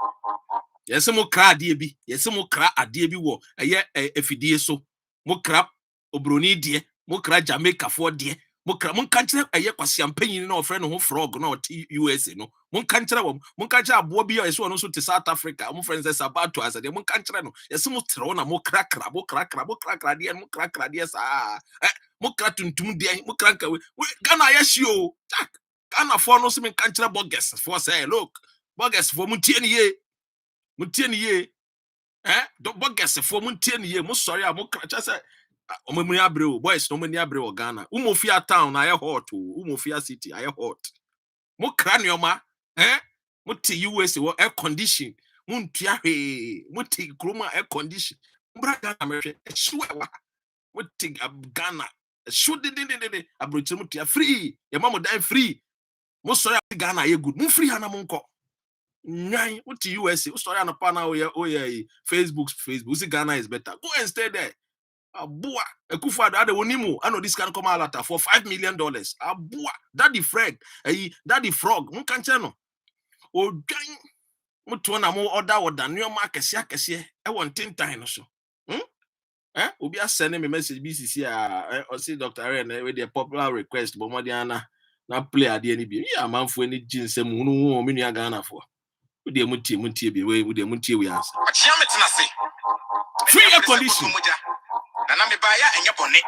Yes, mo kra ade bi. Yes, mo kra ade bi wo. Eye efidie so. Mo kra obroni de. Mo kra Jamaica for de. Mo kra mon kanche eye kwase ampanyin na ofre no ho frog na oti USA no. Mon kanche wo. Mon kanche abo bi yeso no so te South Africa. Mo friends sabato asade. Mon kanche no. Yes, mo tre na mo kra de. Mo kra de sa. Mo kra tuntum de. Mo kra ka we. Ghana yeshio. Jack. Ghana for no so men kanche bogus for say look. Bogus for muntie ni ye. Muntie ni ye do bogus for muntie ni ye mo sorry a mo kracha say omamuni abre boys no mani abre o Ghana umofia town na ye hot umofia city aye hot mo kra neoma mo te US wo air condition muntua he mo te kroma air condition mbra Ghana mehwe ehwewa mo te Ghana should de abrochi mo tia free ye mamo dan free mo sorry Ghana ye good mo free hana mo nko Nine, what to USA? Story on the panel. Oh yeah, Facebook. See, Ghana is better. Go and stay there. Abua, Ekufa, that the Onimo. I know this can come out for $5 million. Abua, Daddy Fred, Daddy Frog. Munkanchano. Oh, gang. Mutuana mo order or than your market. I want 10 times so. Obi a send me message BCC. Or see Dr.Ren with the popular request. But Modiana na play at the NB. Yeah, man for any jeans. Munu mini Ghana for. We dey muntie be we dey muntie we answer. Achia metina se. Free air condition. Na me ba ya enye bone.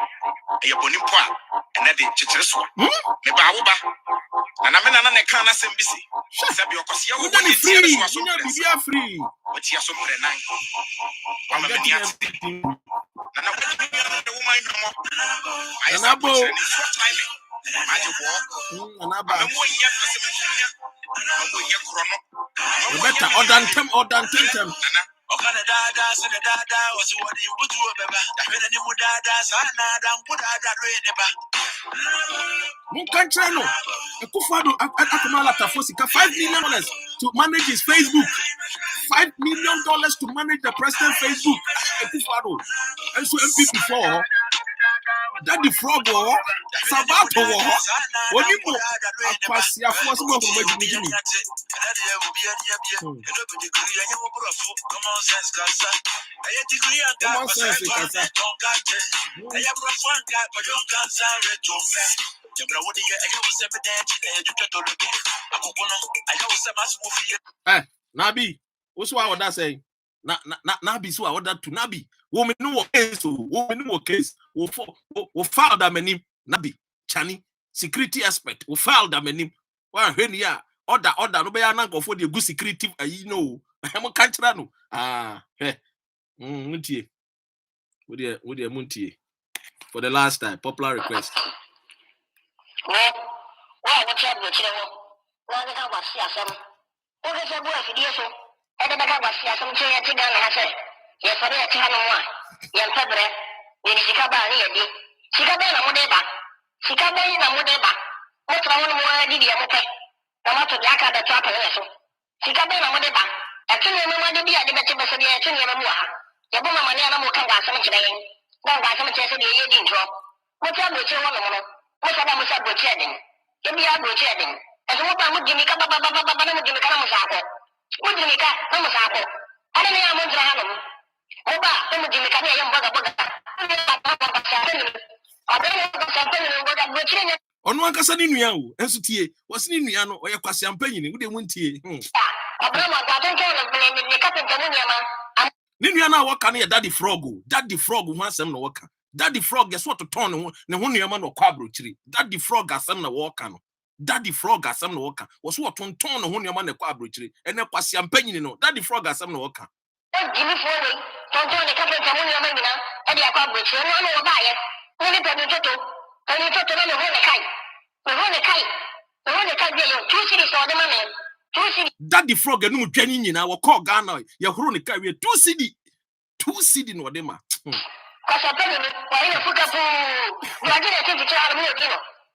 Eye boni po a na de chichire so. Me ba wo ba. Na me na kan na sembisi. Se bi okosi ya wo boni tie so aso. We free. O tie so pre nan. Wa ma me ati. Na wo de wo man no mo. Ai sa bo. Anaba. You better or than them. Okana dada se dada was what you would do beba. I mean any dada sana dan put dada rene ba. Munkanchano. Ekufado akomala tafosika $5 million to manage his Facebook. $5 million to manage the president Facebook. Ekufado. And so MP before. Daddy Frog or Sabato or Onimo Aquasia Force of Majimini. Nabi, what's what that saying? Nabi, so I order to Nabi. Woman no case, wo file that many Nabi Chani security aspect, wo file that many. Well, when ya order no be an go for the good security, you know. I'm can't no. Muntie. With the Muntie. For the last time, popular request. Why what you have to why the guy was here some. What is a boy for you so? And the guy was here some change to Ghana has said. Yes, for the Tihanwa. Yan Fabre, in Chicago, Chicago, Modeba, Chicago, Modeba. What's wrong with the Yamope? The matter Yaka the Trapper. Chicago, Modeba. I tell you, no, the better person, the Attorney of Moa. Yabuma Manana Mokanga, some today. Now, by some chance, the Yadin drop. What's up with your woman? What's up with your chatting? Give me a good chatting. As what I would give me Baba Kamusako. Would you make a Kamusako? I don't know how much Oba, some Jimmy Kanya young Boga. On one Cassani Niao, Ensutie, was in Niano or Yaquasi Ampany, who they won't hear. Niniana what can you Daddy Frog? Daddy Frog wants some no worker. Daddy Frog is what to turn the one man or quabro tree. Daddy Frog has some no worker. Daddy Frog has some no worker. Was what to turn the one man a quabro tree. And a Quasi Ampany, no. Daddy Frog has some no worker. Jimmy Foley. Tonton the couple of women, and the accomplish, and one will buy it. Only Pedro, and you took another one a kite. The one a kite. The one a kite, 2 cities or the money. 2 cities. Daddy Frog and no Jenny in our call Ghana, your chronic carrier 2 city. 2 city no dema. Because I tell you, why you put up, you are getting to try to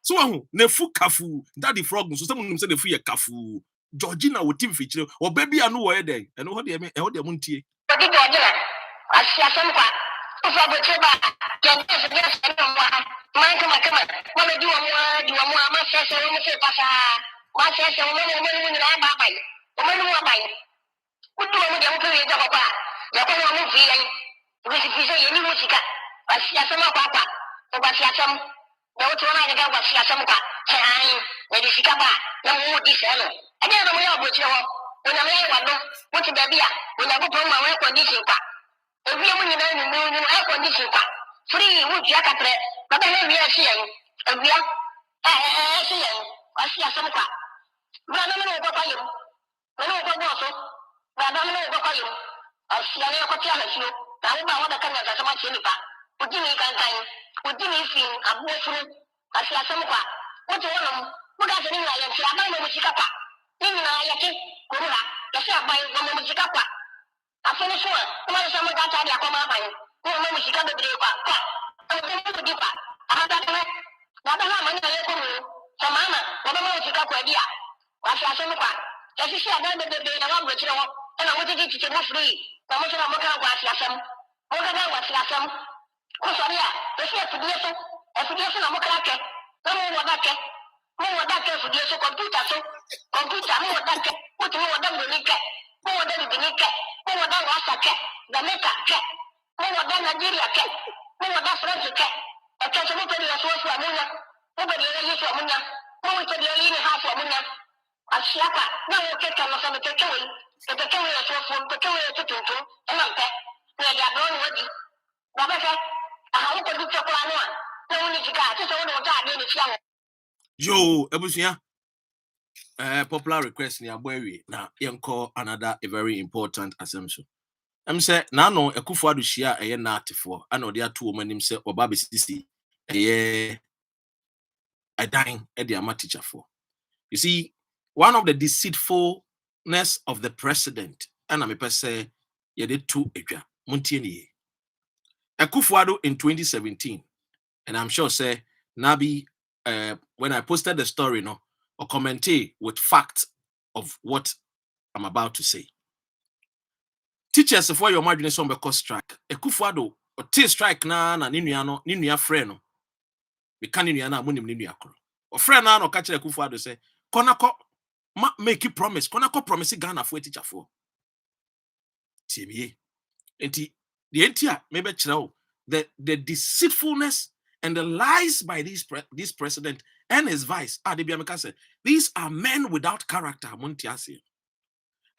so ne fu kafu Daddy Frog so some say the fu ye kafu Georgina wo team feature or baby anu wo eden and what dey me what dey muntie Odi Georgina asia sampa ufa bocheba can just no man come mama di wo ma sese wo se pasa ma sese wo mo ni na ba bai o mo ni wa bai udu wo de ko ye ja papa ya ko wo mo fi yan we si se ye ni mo sika asia sama papa o ba sia sam na wo to na ga wa sia sam kwa ai we di sika ba na wo di se no ade na mo ya bochi wo ona me wa do wo ti da bia ona ko ma we condition kwa ebi mu nyina ni mu air condition kwa free wo tia kapre ba ba he wi asi yan awia si yan asi asam kwa bra na me ko kwa yim na me ko bo so bra na me ko kwa yim asi ya ko tia na sio na wo ba wo da kan ya sama chi nipa odi ni kan odi ni fin abo furu asi asam kwa wo to wono wo ga se ni na yan ti abai mo sika pa ni na ya ke kurura ya se abai mo sika kwa afeni so kuma so mo ga ta dia ko ma abai ko mo sika be bre kwa ko mo di pa ada na da na ma na ye ko so mama wo ba mo sika kwa dia wa se asem kwa ya se ada be na wa bro kire wo na wo titi titi mo free na mo so na mo ka kwa se asem mo ga na wa se asem ko so ya e se fudie so na mo ka ke na mo wa da ke fudie so computer mo wa da ke wo to wo da mo ni ke mo wa da ni ke mo wa da wa sa ke da me ka ke mo wa da Nigeria ke mo wa da France ke e ke so mo pe ya so amunya mo be ya so amunya mo we te ya ni ha so amunya asiaka na wo ke ka no so me ke ke we ya so fo ke we ya tutuntu e ma pe na ya do ni wadi ba ba se aha wo ko du ko anu a na wo ni jika ti so wo no ta de ni tia wo yo ebusia popular request ni aboewi na yenko another a very important assumption say na no Akufo-Addo hia eye na atefo ana odi ato o manim se oba be sisi eye adan e de ama teacher for. You see, one of the deceitfulness of the president and me say ye de two edwa muntie ni Akufo-Addo in 2017, and I'm sure say Nabi when I posted the story no or commentate with facts of what I'm about to say. Teachers for your margin some because strike. Akufo-Addo or T strike na nua friend no. We can nua na munim ni nua kro. Or friend na no catch Akufo-Addo say konako make you promise. Konako promise Ghana for teacher for. TMA. Enti the entire maybe the deceitfulness and the lies by this president and his vice. These are men without character.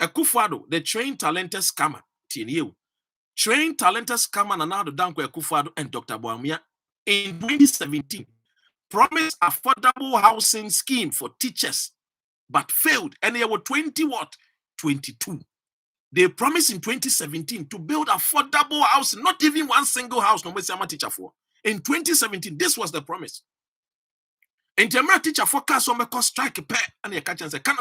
Akufo-Addo, the trained talented scammer, trained talented scammer Nana Dankwa Akufo-Addo and Dr. BAWUMIA in 2017 promised affordable housing scheme for teachers, but failed. And they were 22. They promised in 2017 to build affordable housing, not even one single house. No teacher for. In 2017, this was the promise. In the teacher for cast on the strike pay and you catch and say, come.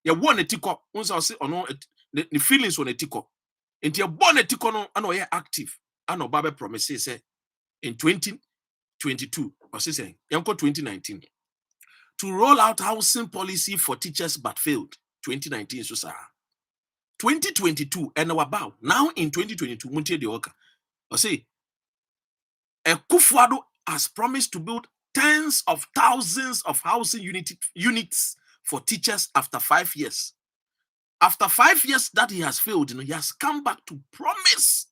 You want a tico. Once I say, or no, the feelings on a tico. And you born a tico, no, I know you're active. I know Baba promises say in 2022, or saying, Yanko 2019, to roll out housing policy for teachers but failed. 2019, so sir. 2022 and our bow now in 2022 muntie de oka I say Akufo-Addo has promised to build tens of thousands of housing units for teachers after 5 years. After 5 years that he has failed, he has come back to promise.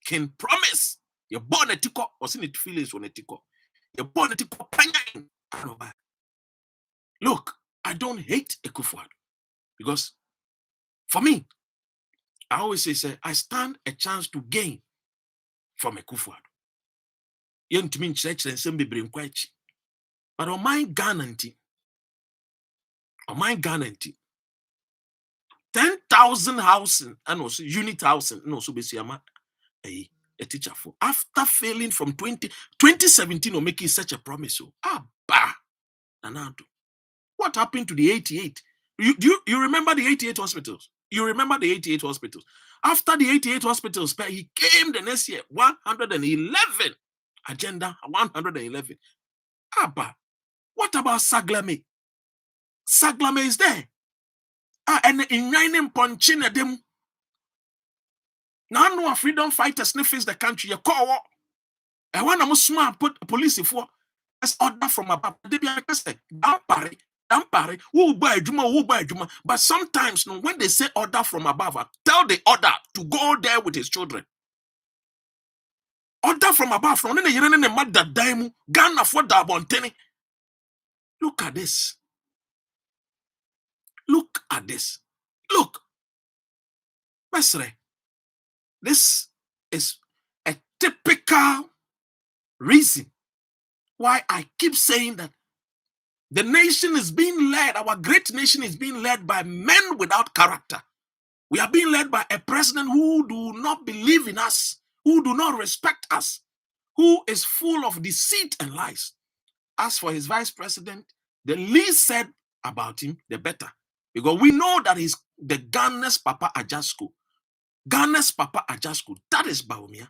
Can promise. You born a tico or seen it feelings on a tico. You born a tico. Look, I don't hate Akufo-Addo because for me, I always say, I stand a chance to gain from Akufo-Addo. But on my guarantee, 10,000 housing and also unit housing and also basically a teacher for. After failing from 2017 or making such a promise. So, Nanado. What happened to the 88? You remember the 88 hospitals? You remember the 88 hospitals? After the 88 hospitals, he came the next year, 111. Agenda 111. What about Saglame? Saglame is there. And in Nine Ponching them. Now, no freedom fighters face the country. You call. I want to smart put police for as order from above. They be like, Dampare, who buy Juma. But sometimes, when they say order from above, tell the order to go there with his children. Order from above. From the mother daimu, Ghana for the Bonteni. Look at this. Look at this. Look. Mesre, this is a typical reason why I keep saying that the nation is being led, our great nation is being led by men without character. We are being led by a president who do not believe in us, who do not respect us, who is full of deceit and lies. As for his vice president, the least said about him, the better. Because we know that he's the Ghana's Papa Ajasco. Ghana's Papa Ajasco. That is BAWUMIA.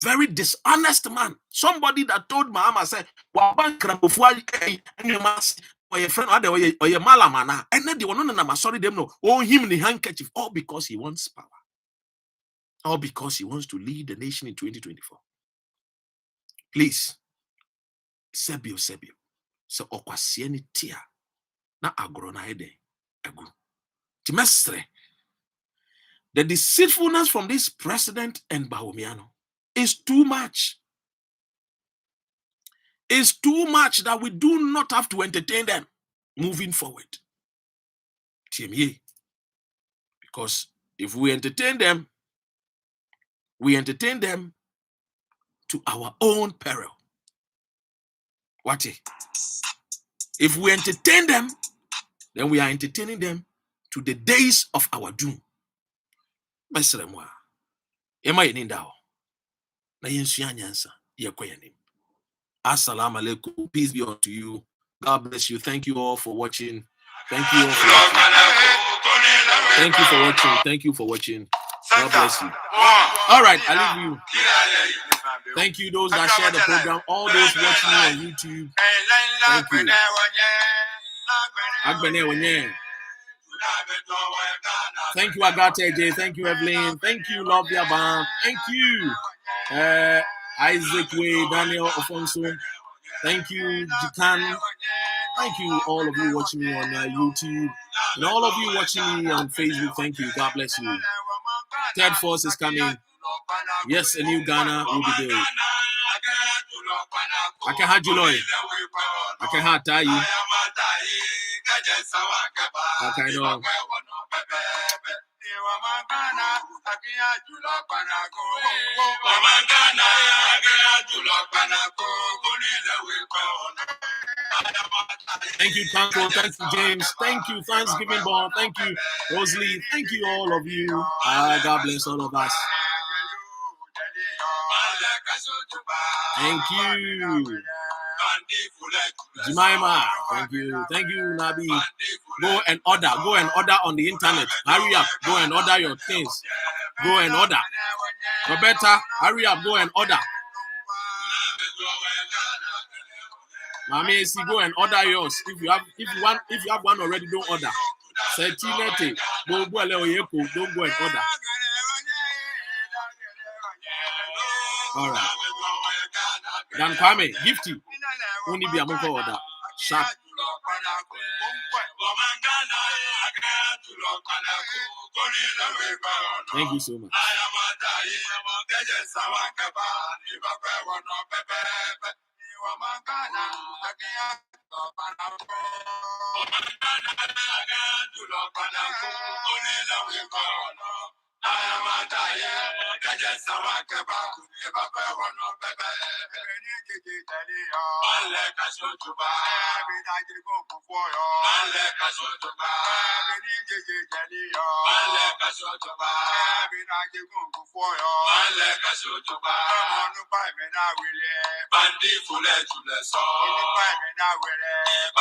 Very dishonest man. Somebody that told Mama, said, or your friend or your malamana, and then they were not sorry them no. Oh, him in the handkerchief, all because he wants power. All because he wants to lead the nation in 2024. Please, Sebio. So okwasieni tia na agrona hede agu. Timestre. The deceitfulness from this president and BAWUMIA is too much. It's too much that we do not have to entertain them moving forward. TME. Because if we entertain them to our own peril. What? If we entertain them, then we are entertaining them to the days of our doom. Mesremwa. Ema yenindao. Na yensuyanyansa. Yekoyanim. Assalamu alaikum. Peace be unto you. God bless you. Thank you all for watching. Thank you all for watching. Thank you for watching. God bless you. All right, I leave you. Thank you, those that share the program. All those watching me on YouTube. Thank you. Thank you, Agate J. Thank you, Evelyn. Thank you, Love Yaban. Thank you, Isaac Way, Daniel Ofonso. Thank you, Jikan. Thank you, all of you watching me on YouTube. And all of you watching me on Facebook. Thank you. God bless you. Third Force is coming. Yes, a new Ghana will be there. I can have July. I can have Tayi. Okay, no. Thank you, Tanko. Thank you, James. Thank you, Thanksgiving Ball. Thank you, Rosalie. Thank you, all of you. God bless all of us. Thank you, Jemima. Thank you. Thank you, Nabi. Go and order on the internet. Hurry up. Go and order your things. Go and order. Roberta, hurry up. Go and order. Mami, go and order yours. If you have one already, don't order. Don't go and order. All right. Dan Kwame, gifty. Only be a monk order. Sharp. Thank you so much.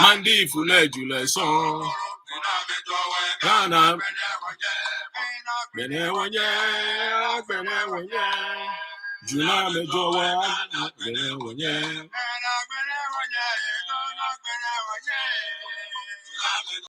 Mandi fule jule son. Kana bene wanye. Juna me jowa bene wanye.